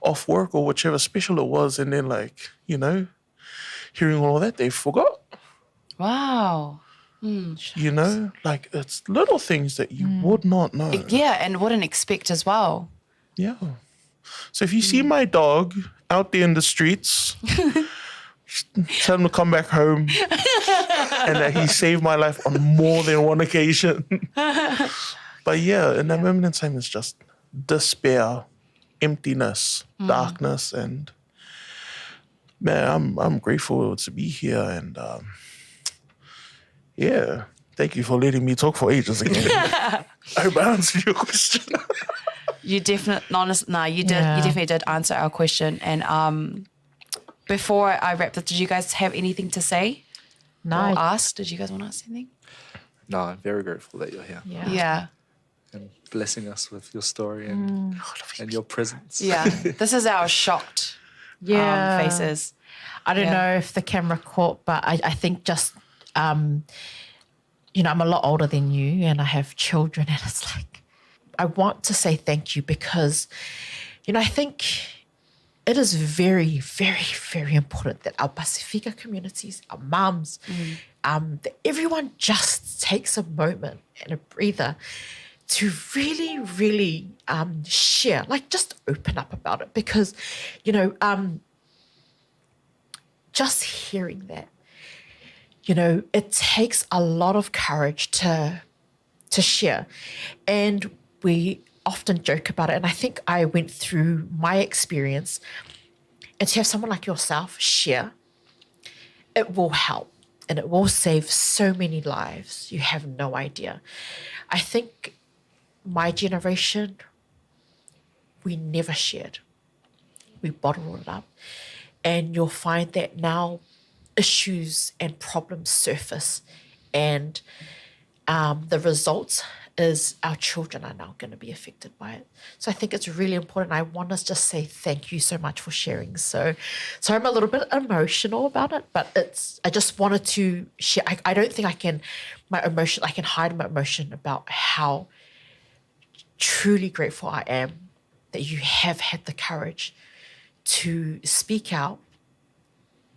off work or whichever special it was. And then like, hearing all that, they forgot. Wow. Like it's little things that you would not know. Yeah, and wouldn't expect as well. Yeah. So if you see my dog out there in the streets, tell him to come back home and that he saved my life on more than one occasion. But yeah, in that moment in time, it's just despair, emptiness, darkness. And man, I'm grateful to be here. And yeah, thank you for letting me talk for ages again. I hope I answered your question. You definitely did answer our question. And before I wrap up, did you guys have anything to say? No. Or ask? Did you guys want to ask anything? No, I'm very grateful that you're here Yeah. and blessing us with your story and your presence. Yeah. This is our shocked faces. I don't know if the camera caught, but I think just, I'm a lot older than you and I have children, and it's like, I want to say thank you because, I think it is very, very, very important that our Pasifika communities, our mums, that everyone just takes a moment and a breather to really, really share, like just open up about it because, just hearing that, it takes a lot of courage to share. And we often joke about it. And I think I went through my experience, and to have someone like yourself share, it will help. and it will save so many lives. You have no idea. I think my generation, we never shared. We bottled it up. And you'll find that now issues and problems surface, and the results is our children are now going to be affected by it. So I think it's really important. I want to just say thank you so much for sharing. So I'm a little bit emotional about it, but I just wanted to share. I don't think I can hide my emotion about how truly grateful I am that you have had the courage to speak out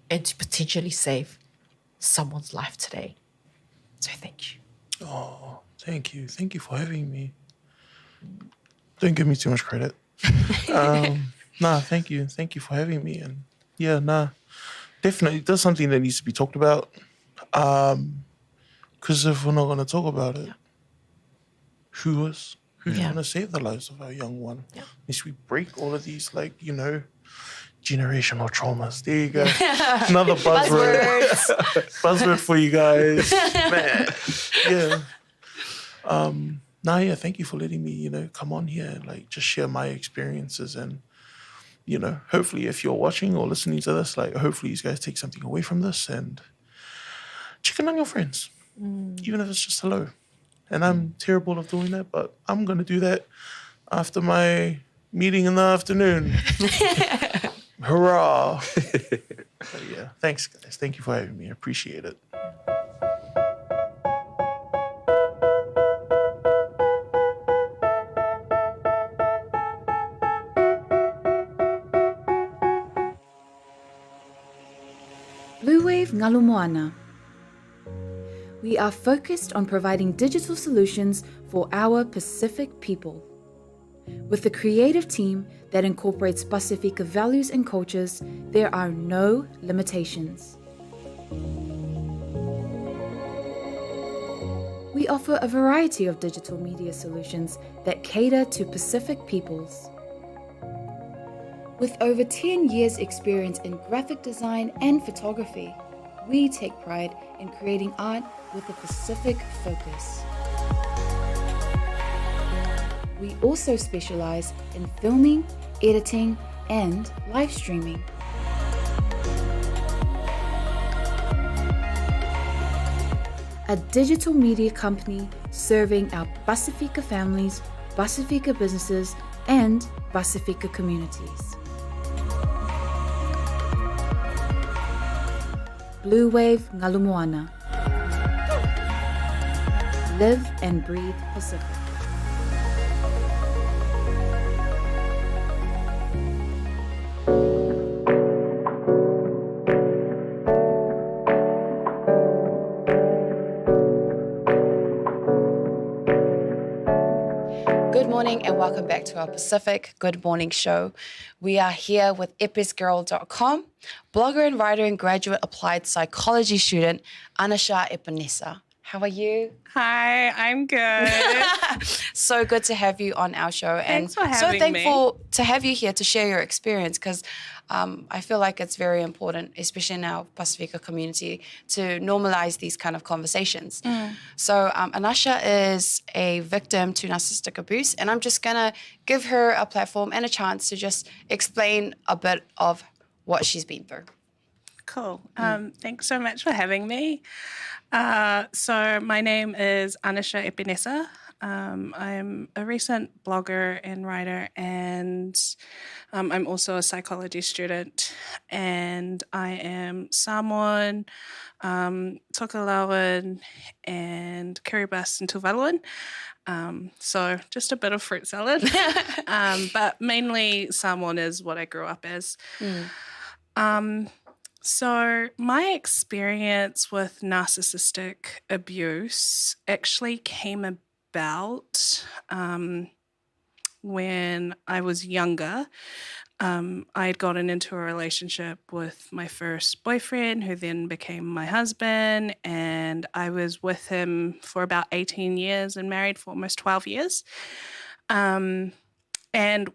and to potentially save someone's life today. So thank you. Oh, thank you. Thank you for having me. Don't give me too much credit. Thank you. Thank you for having me. And definitely that's something that needs to be talked about. Because if we're not going to talk about it, who's going to save the lives of our young one? Yeah. Unless we break all of these, generational traumas. There you go. Another buzzword. Buzzword for you guys. Man. Yeah. Thank you for letting me, come on here and just share my experiences, and, hopefully if you're watching or listening to this, hopefully you guys take something away from this and check in on your friends, even if it's just hello. And I'm terrible at doing that, but I'm going to do that after my meeting in the afternoon. Hurrah. But yeah, thanks guys. Thank you for having me. I appreciate it. Bluwave Ngalumoana. We are focused on providing digital solutions for our Pacific people. With a creative team that incorporates Pasifika values and cultures, there are no limitations. We offer a variety of digital media solutions that cater to Pacific peoples. With over 10 years' experience in graphic design and photography, we take pride in creating art with a Pacific focus. We also specialize in filming, editing, and live streaming. A digital media company serving our Pasifika families, Pasifika businesses, and Pasifika communities. Bluwave Ngalumoana. Live and breathe Pacific. Good morning and welcome back to our Pacific Good Morning Show. We are here with epesgirl.com, blogger and writer and graduate applied psychology student, Anasha Epenesa. How are you? Hi, I'm good. So good to have you on our show. Thanks and for so having thankful to have you here to share your experience, because I feel like it's very important, especially in our Pasifika community, to normalize these kind of conversations. So Anasha is a victim to narcissistic abuse, and I'm just going to give her a platform and a chance to just explain a bit of what she's been through. Cool. Thanks so much for having me. So my name is Anasha Epenesa. I'm a recent blogger and writer, and I'm also a psychology student, and I am Samoan, Tokelauan, and Kiribati and Tuvaluan. So just a bit of fruit salad, but mainly Samoan is what I grew up as. So my experience with narcissistic abuse actually came about when I was younger. I had gotten into a relationship with my first boyfriend, who then became my husband, and I was with him for about 18 years and married for almost 12 years. And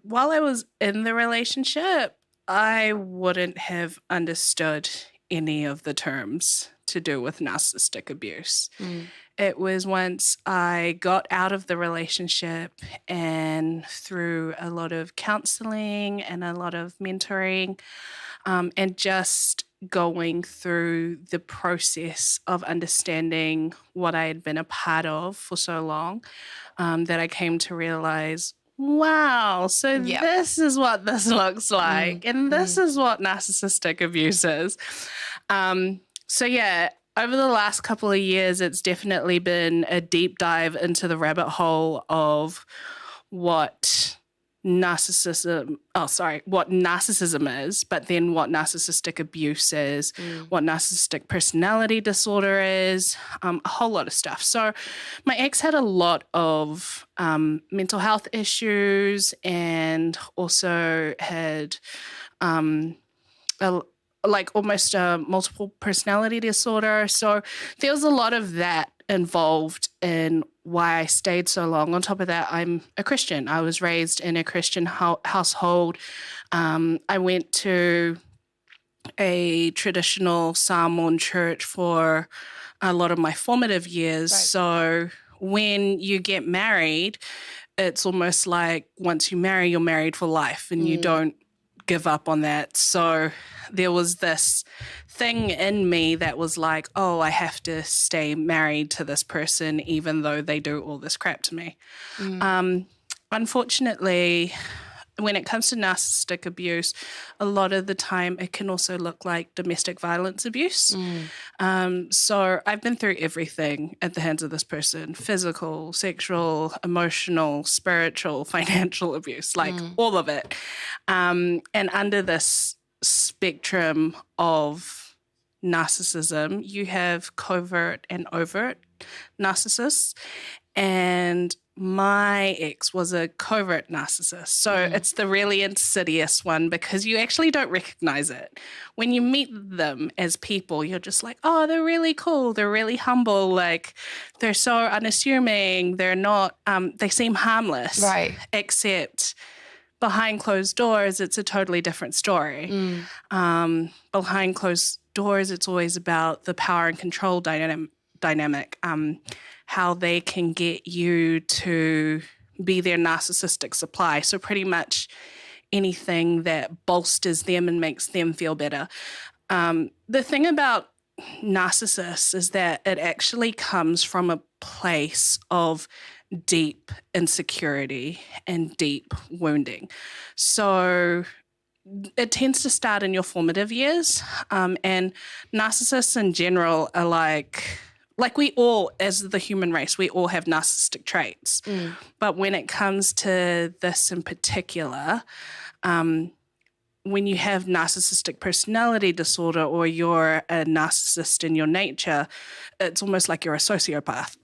while I was in the relationship, I wouldn't have understood any of the terms to do with narcissistic abuse. It was once I got out of the relationship and through a lot of counseling and a lot of mentoring, and just going through the process of understanding what I had been a part of for so long, that I came to realize, wow, so this is what this looks like, and this is what narcissistic abuse is. So yeah, over the last couple of years, it's definitely been a deep dive into the rabbit hole of what narcissism is, but then what narcissistic abuse is, what narcissistic personality disorder is, a whole lot of stuff. So my ex had a lot of mental health issues and also had almost a multiple personality disorder. So there was a lot of that involved in why I stayed so long. On top of that, I'm a Christian. I was raised in a Christian household. I went to a traditional Samoan church for a lot of my formative years. Right. So when you get married, it's almost like once you marry, you're married for life and you don't give up on that. So there was this thing in me that was like, oh, I have to stay married to this person even though they do all this crap to me. Unfortunately, when it comes to narcissistic abuse, a lot of the time it can also look like domestic violence abuse. So I've been through everything at the hands of this person: physical, sexual, emotional, spiritual, financial abuse, like all of it. And under this spectrum of narcissism, you have covert and overt narcissists. And my ex was a covert narcissist. So it's the really insidious one because you actually don't recognize it. When you meet them as people, you're just like, oh, they're really cool. They're really humble. Like, they're so unassuming. They're not, they seem harmless. Right. Except behind closed doors, it's a totally different story. Behind closed doors, it's always about the power and control dynamic, how they can get you to be their narcissistic supply. So pretty much anything that bolsters them and makes them feel better. The thing about narcissists is that it actually comes from a place of deep insecurity and deep wounding. So it tends to start in your formative years. And narcissists in general are like we all, as the human race, we all have narcissistic traits. But when it comes to this in particular, when you have narcissistic personality disorder or you're a narcissist in your nature, it's almost like you're a sociopath.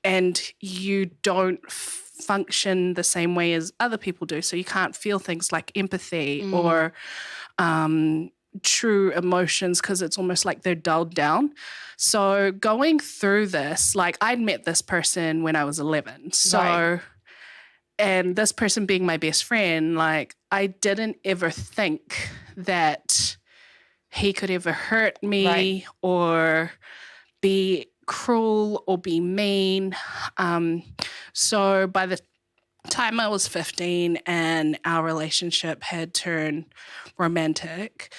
And you don't function the same way as other people do. So you can't feel things like empathy or true emotions because it's almost like they're dulled down. So going through this, like I'd met this person when I was 11. So, right. And this person being my best friend, like I didn't ever think that he could ever hurt me or be cruel or be mean. So by the time I was 15 and our relationship had turned romantic,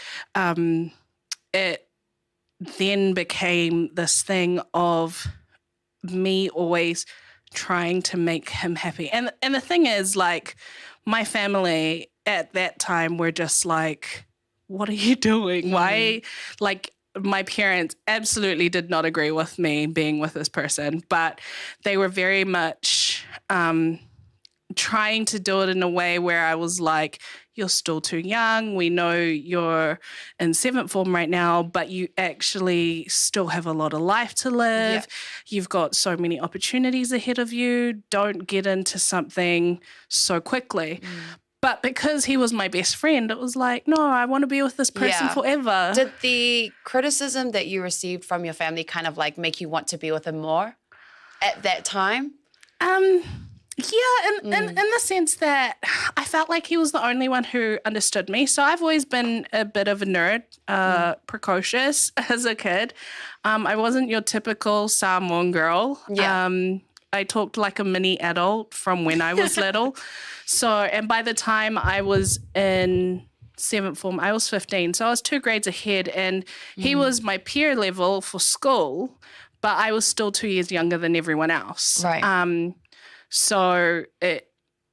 it then became this thing of me always trying to make him happy. And the thing is, like, my family at that time were just like, what are you doing? Why? Like, my parents absolutely did not agree with me being with this person, but they were very much trying to do it in a way where I was like, you're still too young. We know you're in 7th form right now, but you actually still have a lot of life to live. Yeah. You've got so many opportunities ahead of you. Don't get into something so quickly. But because he was my best friend, it was like, no, I want to be with this person forever. Did the criticism that you received from your family kind of like make you want to be with him more at that time? in the sense that I felt like he was the only one who understood me. So I've always been a bit of a nerd, precocious as a kid. I wasn't your typical Samoan girl. Yeah. I talked like a mini adult from when I was little. So, and by the time I was in 7th form, I was 15. So I was 2 grades ahead, and he was my peer level for school, but I was still 2 years younger than everyone else. Right.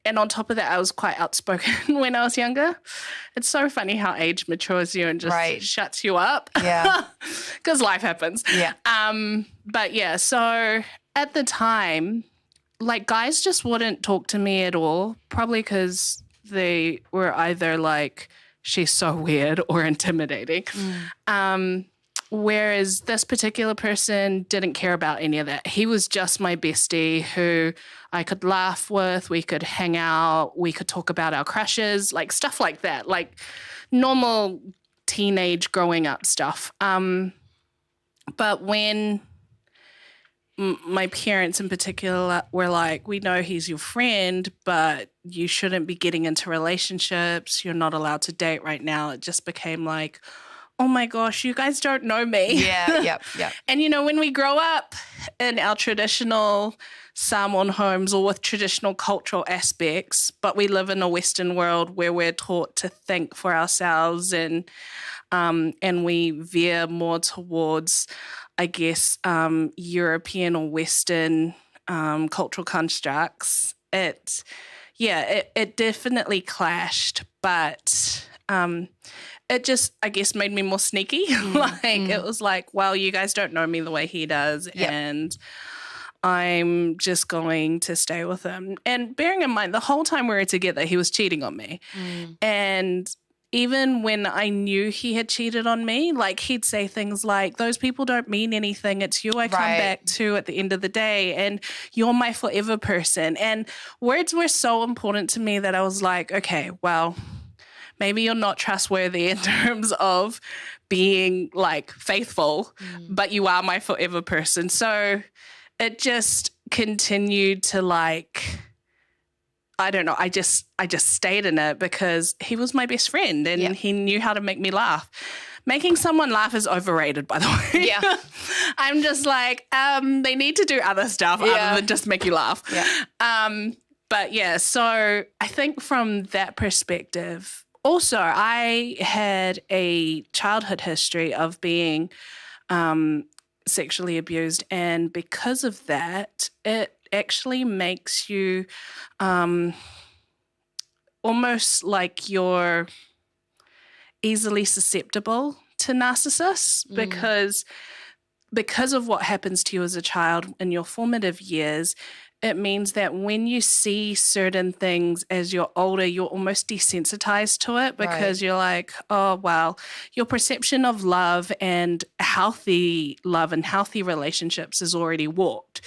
And on top of that, I was quite outspoken when I was younger. It's so funny how age matures you and just shuts you up. Yeah. Because life happens. Yeah. But yeah, so at the time, like, guys just wouldn't talk to me at all, probably because they were either like, she's so weird or intimidating. Whereas this particular person didn't care about any of that. He was just my bestie who I could laugh with, we could hang out, we could talk about our crushes, like stuff like that, like normal teenage growing up stuff. But when my parents in particular were like, we know he's your friend, but you shouldn't be getting into relationships, you're not allowed to date right now, it just became like, oh my gosh, you guys don't know me. Yeah. And, you know, when we grow up in our traditional Samoan homes or with traditional cultural aspects, but we live in a Western world where we're taught to think for ourselves and we veer more towards, I guess, European or Western cultural constructs. It definitely clashed, but it just, I guess, made me more sneaky. It was like, well, you guys don't know me the way he does, and I'm just going to stay with him. And bearing in mind, the whole time we were together, he was cheating on me. And even when I knew he had cheated on me, like, he'd say things like, those people don't mean anything. It's you I come back to at the end of the day, and you're my forever person. And words were so important to me that I was like, okay, well, maybe you're not trustworthy in terms of being, like, faithful, but you are my forever person. So it just continued to, like, I don't know, I just stayed in it because he was my best friend and he knew how to make me laugh. Making someone laugh is overrated, by the way. Yeah. I'm just like, they need to do other stuff other than just make you laugh. Yeah. But yeah, so I think from that perspective, also, I had a childhood history of being sexually abused, and because of that, it actually makes you almost like you're easily susceptible to narcissists because of what happens to you as a child in your formative years. It means that when you see certain things as you're older, you're almost desensitized to it because you're like, oh, well, your perception of love and healthy relationships is already warped.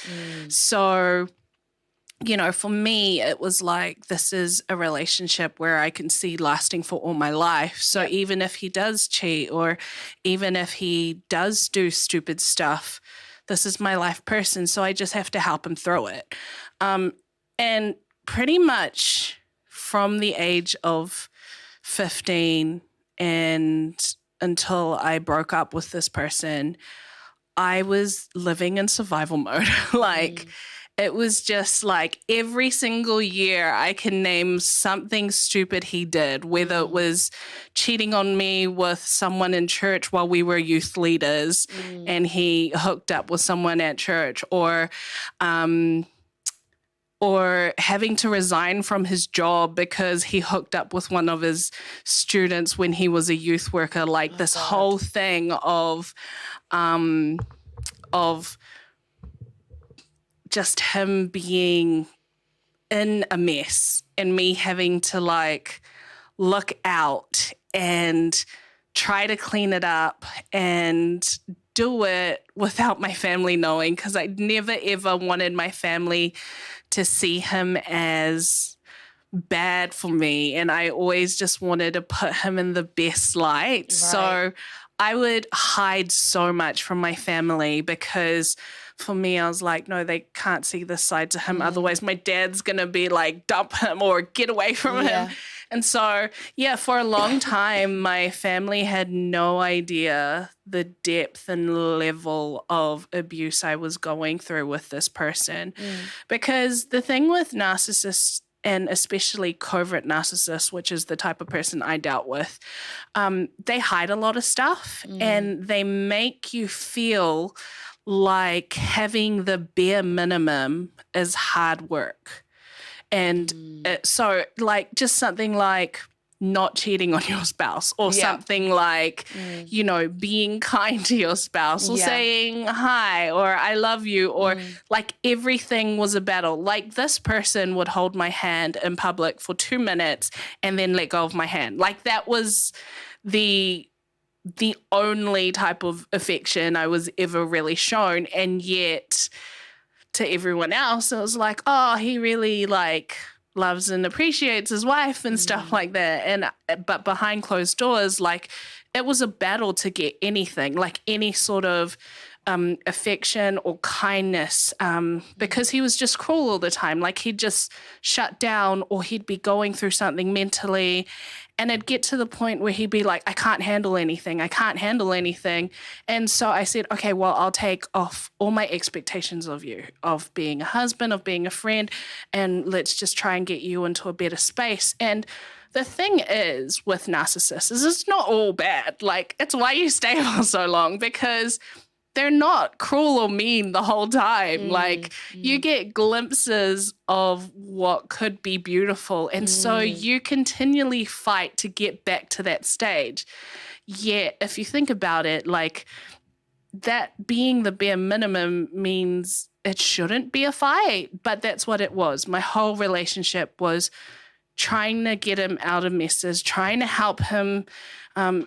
So, you know, for me, it was like, this is a relationship where I can see lasting for all my life. So even if he does cheat or even if he does do stupid stuff, this is my life person, so I just have to help him through it. And pretty much from the age of 15 and until I broke up with this person, I was living in survival mode. It was just like every single year I can name something stupid he did, whether it was cheating on me with someone in church while we were youth leaders and he hooked up with someone at church, or having to resign from his job because he hooked up with one of his students when he was a youth worker. Like this whole thing of just him being in a mess and me having to, like, look out and try to clean it up and do it without my family knowing, because I never ever wanted my family to see him as bad for me, and I always just wanted to put him in the best light. So I would hide so much from my family because for me, I was like, no, they can't see this side to him. Otherwise, my dad's going to be like, dump him or get away from him. And so, yeah, for a long time, my family had no idea the depth and level of abuse I was going through with this person. Because the thing with narcissists, and especially covert narcissists, which is the type of person I dealt with, they hide a lot of stuff and they make you feel like having the bare minimum is hard work. And so like just something like not cheating on your spouse or something like, you know, being kind to your spouse or saying hi or I love you or like everything was a battle. Like this person would hold my hand in public for 2 minutes and then let go of my hand. Like that was the only type of affection I was ever really shown. And yet to everyone else, it was like, oh, he really like loves and appreciates his wife and stuff like that. And but behind closed doors, like it was a battle to get anything, like any sort of affection or kindness, because he was just cruel all the time. Like he'd just shut down or he'd be going through something mentally and it'd get to the point where he'd be like, I can't handle anything. I can't handle anything. And so I said, okay, well, I'll take off all my expectations of you, of being a husband, of being a friend, and let's just try and get you into a better space. And the thing is with narcissists is it's not all bad. Like it's why you stay for so long, because they're not cruel or mean the whole time. Like you get glimpses of what could be beautiful. And so you continually fight to get back to that stage. Yet, if you think about it, like that being the bare minimum means it shouldn't be a fight, but that's what it was. My whole relationship was trying to get him out of messes, trying to help him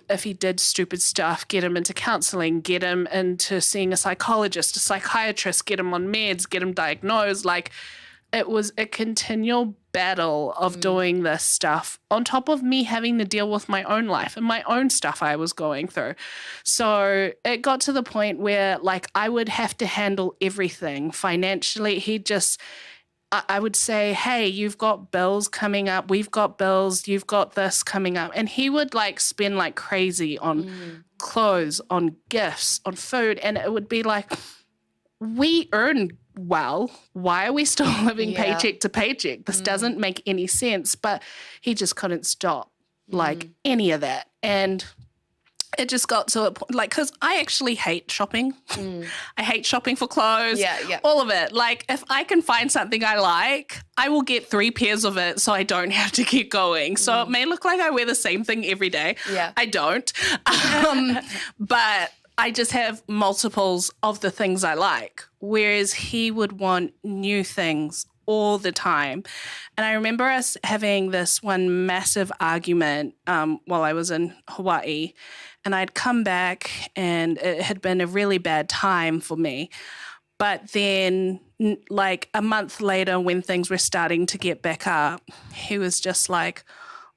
if he did stupid stuff, get him into counseling, get him into seeing a psychologist, a psychiatrist, get him on meds, get him diagnosed. Like it was a continual battle of doing this stuff on top of me having to deal with my own life and my own stuff I was going through. So it got to the point where like I would have to handle everything financially. I would say, hey, you've got bills coming up. We've got bills. You've got this coming up. And he would like spend like crazy on clothes, on gifts, on food. And it would be like, we earn well. Why are we still living paycheck to paycheck? This doesn't make any sense. But he just couldn't stop like any of that. And it just got to a point, like, because I actually hate shopping. I hate shopping for clothes, all of it. Like, if I can find something I like, I will get 3 pairs of it so I don't have to keep going. So it may look like I wear the same thing every day. I don't. But I just have multiples of the things I like, whereas he would want new things all the time. And I remember us having this one massive argument while I was in Hawaii. And I'd come back and it had been a really bad time for me. But then like a month later when things were starting to get back up, he was just like,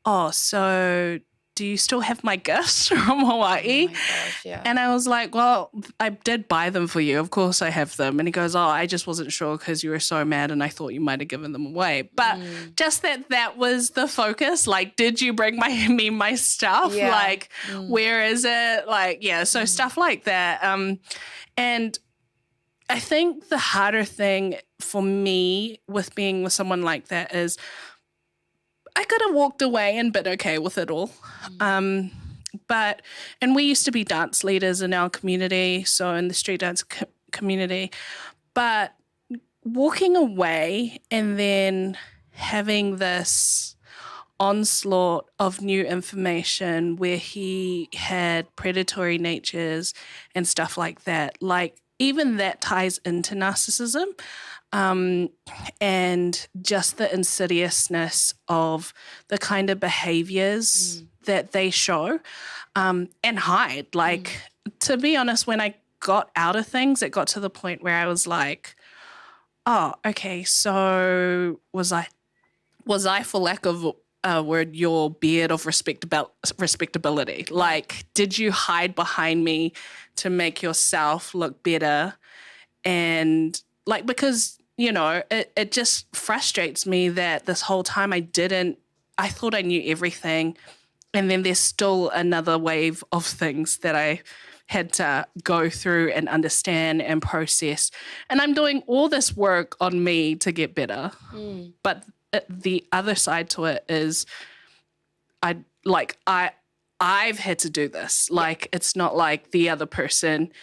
oh, so do you still have my gifts from Hawaii? Oh my gosh, And I was like, well, I did buy them for you. Of course I have them. And he goes, oh, I just wasn't sure because you were so mad and I thought you might have given them away. But just that was the focus. Like, did you bring me my stuff? Like, where is it? Like, so stuff like that. And I think the harder thing for me with being with someone like that is I could have walked away and been okay with it all. And we used to be dance leaders in our community, so in the street dance community. But walking away and then having this onslaught of new information where he had predatory natures and stuff like that, like even that ties into narcissism. And just the insidiousness of the kind of behaviors that they show and hide. Like, to be honest, when I got out of things, it got to the point where I was like, oh, okay, so was I, for lack of a word, your beard of respectability? Like, did you hide behind me to make yourself look better? And like, because, you know, it just frustrates me that this whole time I thought I knew everything. And then there's still another wave of things that I had to go through and understand and process. And I'm doing all this work on me to get better. But the other side to it is I've had to do this. Like, it's not like the other person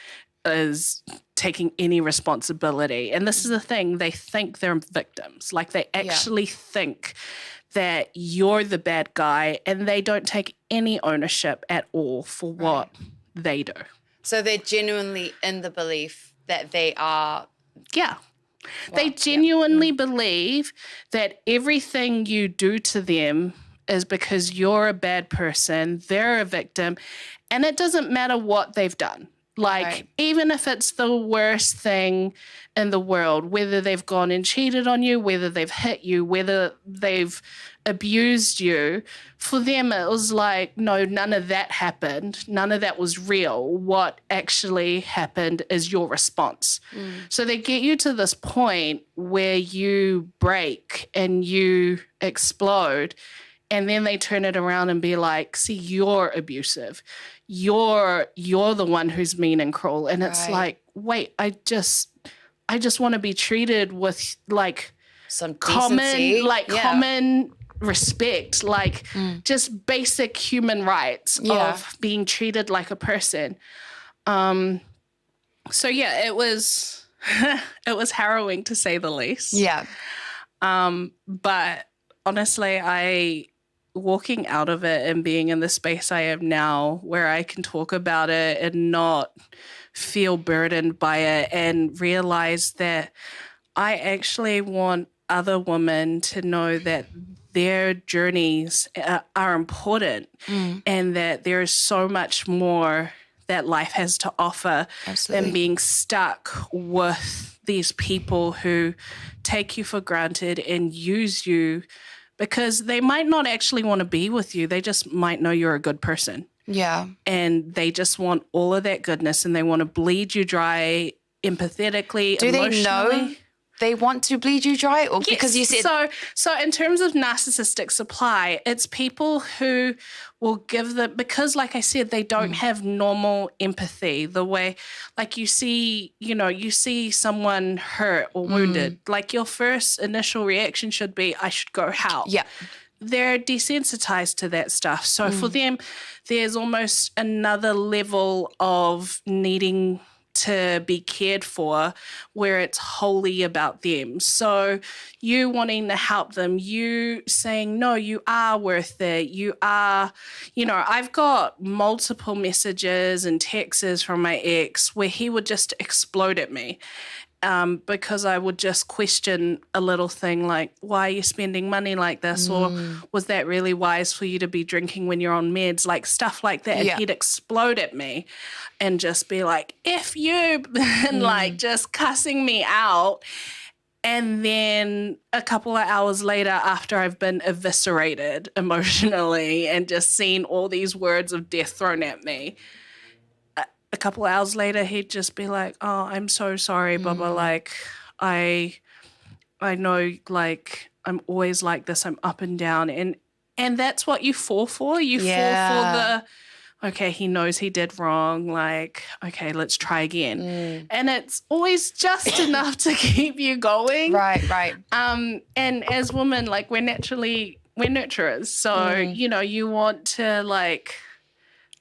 is taking any responsibility. And this is the thing, they think they're victims. Like, they actually think that you're the bad guy, and they don't take any ownership at all for what they do. So they're genuinely in the belief that they are. Yeah. They genuinely believe that everything you do to them is because you're a bad person, they're a victim, and it doesn't matter what they've done. Like, even if it's the worst thing in the world, whether they've gone and cheated on you, whether they've hit you, whether they've abused you, for them it was like, no, none of that happened. None of that was real. What actually happened is your response. So they get you to this point where you break and you explode, and then they turn it around and be like, see, you're abusive. You're the one who's mean and cruel. And it's like, wait, I just want to be treated with like Some decency. common respect, like just basic human rights of being treated like a person. So yeah, it was it was harrowing to say the least. Yeah. But honestly, walking out of it and being in the space I am now, where I can talk about it and not feel burdened by it, and realize that I actually want other women to know that their journeys are important, and that there is so much more that life has to offer than being stuck with these people who take you for granted and use you, because they might not actually want to be with you. They just might know you're a good person. Yeah. And they just want all of that goodness, and they want to bleed you dry empathetically, Do emotionally. they know they want to bleed you dry? Or because you said... So in terms of narcissistic supply, it's people who will give them, because like I said, they don't have normal empathy, the way, like you see someone hurt or wounded, like your first initial reaction should be, I should go help. Yeah. They're desensitized to that stuff. So for them, there's almost another level of needing to be cared for where it's wholly about them. So you wanting to help them, you saying, no, you are worth it. You are, I've got multiple messages and texts from my ex where he would just explode at me. Because I would just question a little thing like, why are you spending money like this? Or was that really wise for you to be drinking when you're on meds? Like stuff like that. And he'd explode at me and just be like, F you, and like just cussing me out. And then a couple of hours later, after I've been eviscerated emotionally and just seen all these words of death thrown at me, a couple of hours later, he'd just be like, oh, I'm so sorry, Bubba. Like, I know, like, I'm always like this. I'm up and down. And that's what you fall for. You fall for the, okay, he knows he did wrong. Like, okay, let's try again. And it's always just enough to keep you going. Right. And as women, like, we're nurturers. So, you want to, like,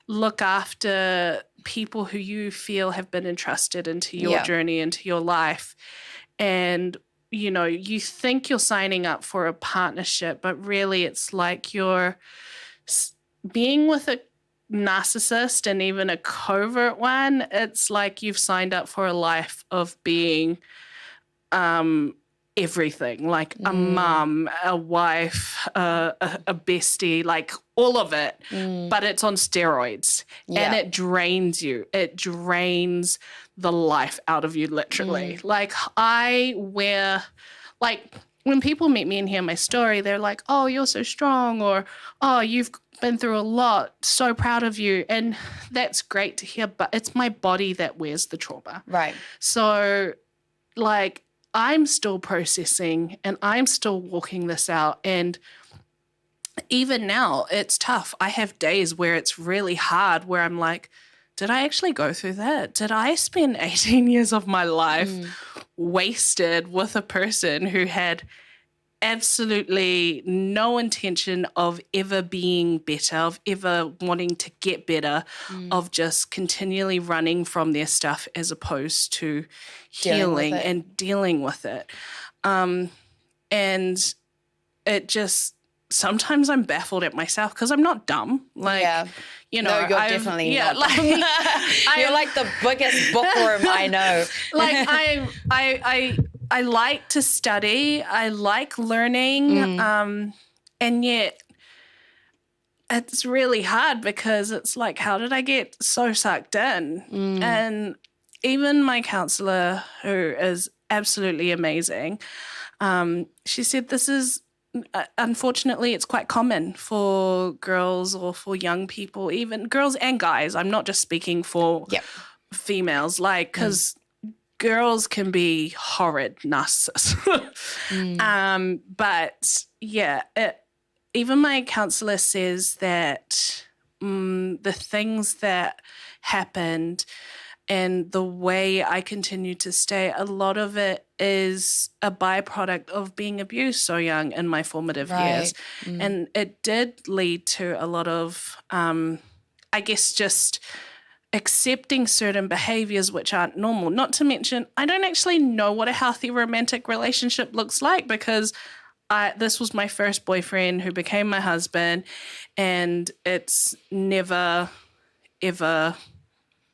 look after people who you feel have been entrusted into your journey, into your life. And, you think you're signing up for a partnership, but really it's like you're being with a narcissist, and even a covert one. It's like you've signed up for a life of being everything, like a mum, a wife, a bestie, like all of it, but it's on steroids, and it drains you. It drains the life out of you, literally. Like when people meet me and hear my story, they're like, oh, you're so strong, or, oh, you've been through a lot, so proud of you. And that's great to hear, but it's my body that wears the trauma. Right. So like, I'm still processing and I'm still walking this out. And even now, it's tough. I have days where it's really hard, where I'm like, did I actually go through that? Did I spend 18 years of my life wasted with a person who had absolutely no intention of ever being better, of ever wanting to get better, of just continually running from their stuff as opposed to healing and dealing with it. And it just, sometimes I'm baffled at myself because I'm not dumb. Like, you know, no, you're definitely not. Like, you're like the biggest bookworm I know. Like I like to study. I like learning. And yet it's really hard because it's like, how did I get so sucked in? And even my counselor, who is absolutely amazing, she said this is, unfortunately, it's quite common for girls or for young people, even girls and guys. I'm not just speaking for females, like, because girls can be horrid narcissists. But yeah, even my counselor says that the things that happened and the way I continue to stay, a lot of it is a byproduct of being abused so young in my formative years. And it did lead to a lot of, I guess, just accepting certain behaviors which aren't normal. Not to mention, I don't actually know what a healthy romantic relationship looks like, because this was my first boyfriend who became my husband, and it's never, ever,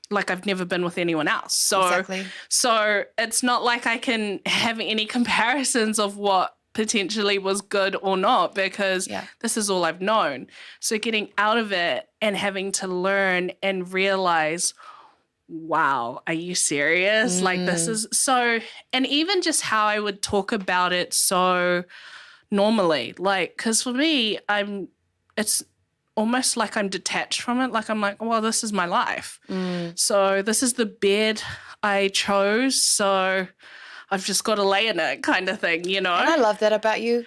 like, I've never been with anyone else. So it's not like I can have any comparisons of what potentially was good or not, because this is all I've known. So getting out of it and having to learn and realize, wow, are you serious? Like, this is so, and even just how I would talk about it so normally, like, because for me, it's almost like I'm detached from it. Like, I'm like, well, this is my life. So this is the bed I chose. So I've just got to lay in it, kind of thing, you know? And I love that about you.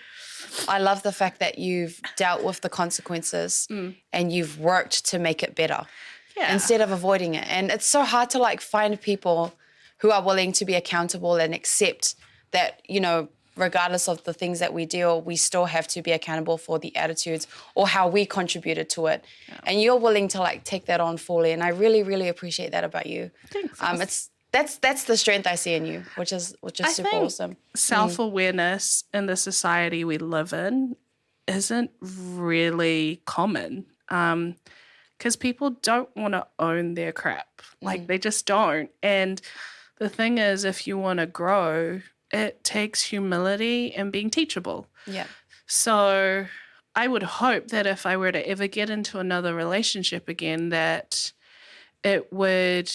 I love the fact that you've dealt with the consequences and you've worked to make it better instead of avoiding it. And it's so hard to, like, find people who are willing to be accountable and accept that, you know, regardless of the things that we do, we still have to be accountable for the attitudes or how we contributed to it. And you're willing to, like, take that on fully. And I really, really appreciate that about you. Thanks. That's the strength I see in you, which is super awesome. Self-awareness in the society we live in isn't really common, because people don't want to own their crap. Like, they just don't. And the thing is, if you want to grow, it takes humility and being teachable. Yeah. So I would hope that if I were to ever get into another relationship again, that it would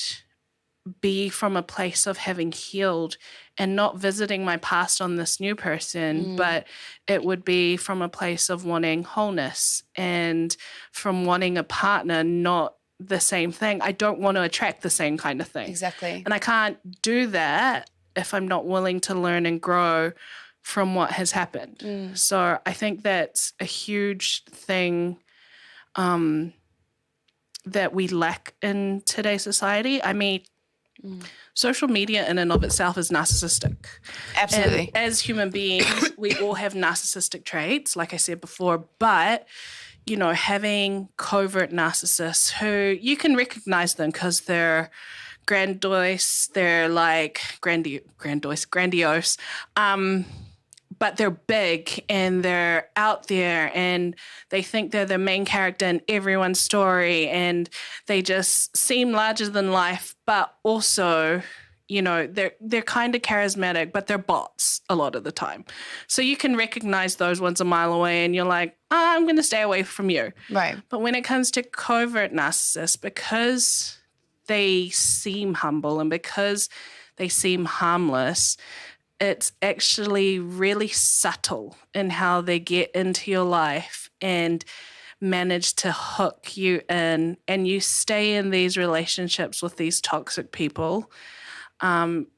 be from a place of having healed and not visiting my past on this new person, but it would be from a place of wanting wholeness and from wanting a partner, not the same thing. I don't want to attract the same kind of thing. Exactly. And I can't do that if I'm not willing to learn and grow from what has happened. So I think that's a huge thing that we lack in today's society. I mean, social media in and of itself is narcissistic. Absolutely. And as human beings, we all have narcissistic traits, like I said before, but, you know, having covert narcissists who you can recognize them because they're grandiose, they're like grandiose, but they're big and they're out there and they think they're the main character in everyone's story and they just seem larger than life, but also, you know, they're kind of charismatic, but they're bots a lot of the time. So you can recognize those ones a mile away and you're like, I'm going to stay away from you. Right. But when it comes to covert narcissists, because they seem humble and because they seem harmless, it's actually really subtle in how they get into your life and manage to hook you in, and you stay in these relationships with these toxic people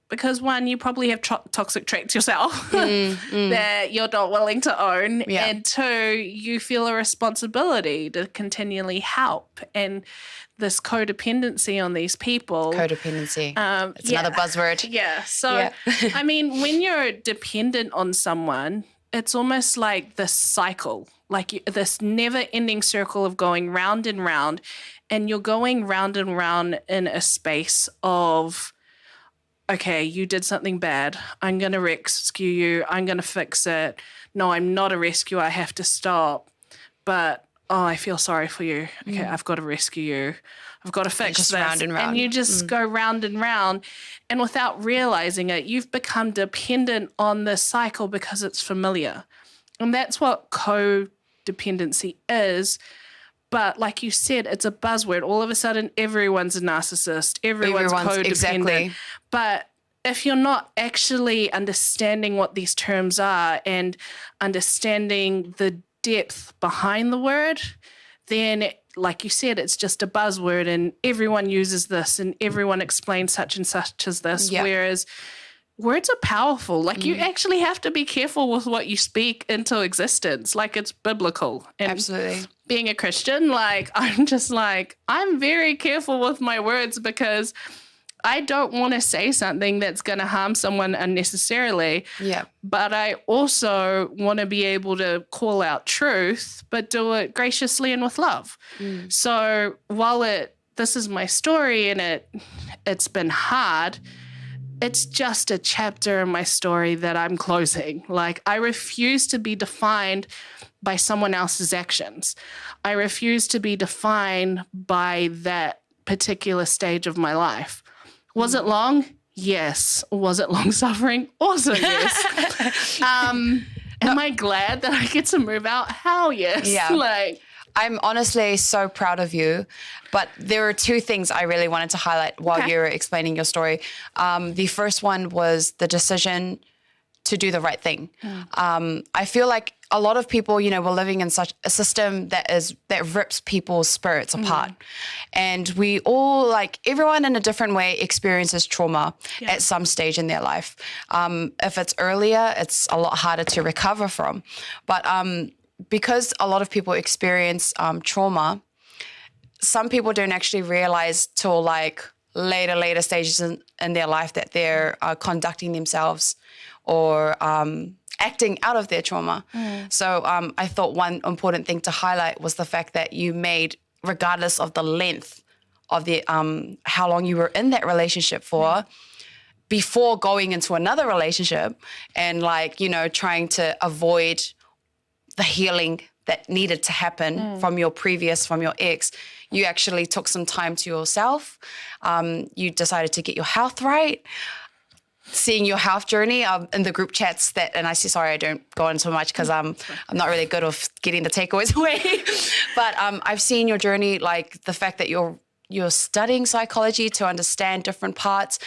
Because one, you probably have toxic traits yourself that you're not willing to own. Yeah. And two, you feel a responsibility to continually help. And this codependency on these people. Codependency. It's yeah. another buzzword. Yeah. So, Yeah. I mean, when you're dependent on someone, it's almost like this cycle, like this never-ending circle of going round and round. And you're going round and round in a space of, okay, you did something bad. I'm going to rescue you. I'm going to fix it. No, I'm not a rescuer. I have to stop. But, oh, I feel sorry for you. Okay, I've got to rescue you. I've got to fix just this. round and round. And you just go round and round. And without realizing it, you've become dependent on this cycle because it's familiar. And that's what codependency is. But like you said, it's a buzzword. All of a sudden, everyone's a narcissist. Everyone's codependent. Exactly. But if you're not actually understanding what these terms are and understanding the depth behind the word, then, like you said, it's just a buzzword and everyone uses this and everyone explains such and such as this. Yeah. Whereas words are powerful. Like you actually have to be careful with what you speak into existence. Like it's biblical. And Absolutely. being a Christian, like I'm very careful with my words because I don't want to say something that's going to harm someone unnecessarily. Yeah. But I also want to be able to call out truth, but do it graciously and with love. So while this is my story and it's been hard, it's just a chapter in my story that I'm closing. Like I refuse to be defined by someone else's actions. I refuse to be defined by that particular stage of my life. Was it long? Yes. Was it long suffering? Also yes. Am I glad that I get to move out? Hell yes. Yeah. Like I'm honestly so proud of you, but there are two things I really wanted to highlight while you were explaining your story. The first one was the decision to do the right thing. I feel like a lot of people, we're living in such a system that rips people's spirits apart. And we all, everyone in a different way experiences trauma at some stage in their life. If it's earlier, it's a lot harder to recover from. But because a lot of people experience trauma, some people don't actually realize till later stages in their life that they're conducting themselves or acting out of their trauma. So I thought one important thing to highlight was the fact that you made, regardless of the length of the how long you were in that relationship for, before going into another relationship and trying to avoid the healing that needed to happen from your ex, you actually took some time to yourself. You decided to get your health right. Seeing your health journey in the group chats and I don't go into much because I'm not really good with getting the takeaways away. But I've seen your journey, the fact that you're studying psychology to understand different parts.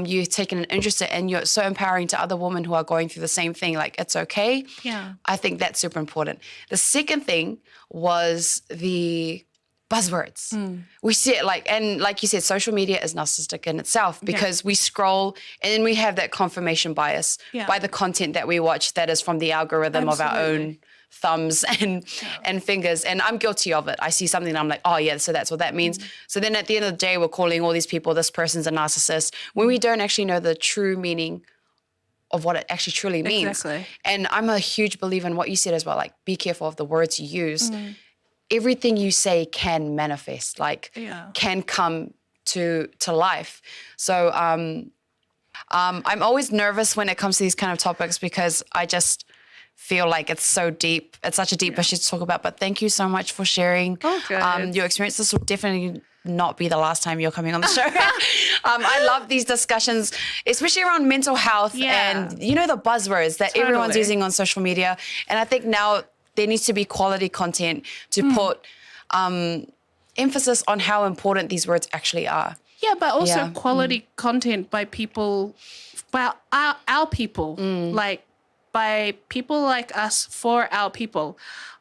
You've taken an interest and you're so empowering to other women who are going through the same thing. It's okay. Yeah. I think that's super important. The second thing was the buzzwords. We see it and like you said, social media is narcissistic in itself because we scroll and we have that confirmation bias by the content that we watch that is from the algorithm of our own thumbs and fingers. And I'm guilty of it. I see something and I'm like, oh yeah, so that's what that means. So then at the end of the day, we're calling all these people, this person's a narcissist, when we don't actually know the true meaning of what it actually truly means. Exactly. And I'm a huge believer in what you said as well, be careful of the words you use. Everything you say can manifest, can come to life. So I'm always nervous when it comes to these kind of topics because I just feel like it's so deep. It's such a deep issue to talk about. But thank you so much for sharing your experience. This will definitely not be the last time you're coming on the show. I love these discussions, especially around mental health and the buzzwords that everyone's using on social media. And I think now there needs to be quality content to put emphasis on how important these words actually are. Yeah, but also quality content by people, our people, by people like us for our people.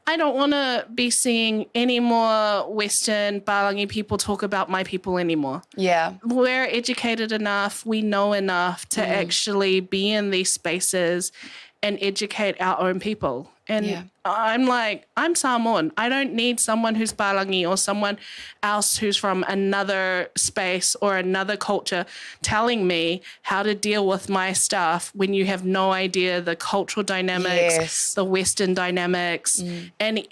I don't want to be seeing any more Western Palangi people talk about my people anymore. Yeah. We're educated enough, we know enough to actually be in these spaces and educate our own people. And I'm Samoan. I don't need someone who's Palangi or someone else who's from another space or another culture telling me how to deal with my stuff when you have no idea the cultural dynamics, the Western dynamics, and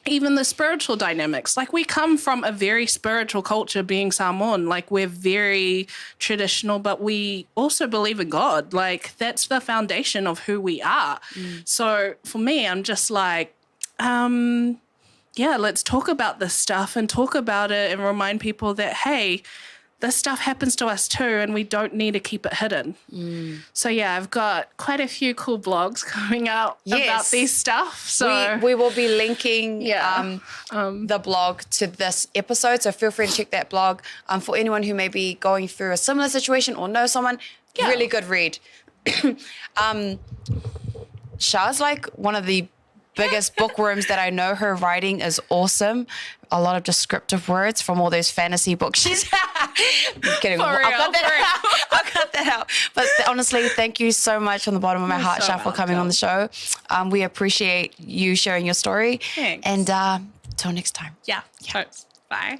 even the spiritual dynamics. Like, we come from a very spiritual culture being Samoan. Like, we're very traditional, but we also believe in God. Like, that's the foundation of who we are. So for me, I'm just like, let's talk about this stuff and talk about it and remind people that, hey, this stuff happens to us too, and we don't need to keep it hidden. So yeah, I've got quite a few cool blogs coming out about these stuff. So we will be linking the blog to this episode, so feel free to check that blog. For anyone who may be going through a similar situation or know someone, really good read. Shah's like one of the biggest bookworms that I know. Her writing is awesome. A lot of descriptive words from all those fantasy books. She's kidding. I'll cut that out. But honestly, thank you so much from the bottom of my heart, Shah, for coming on the show. We appreciate you sharing your story. Thanks. And till next time. Yeah. Bye.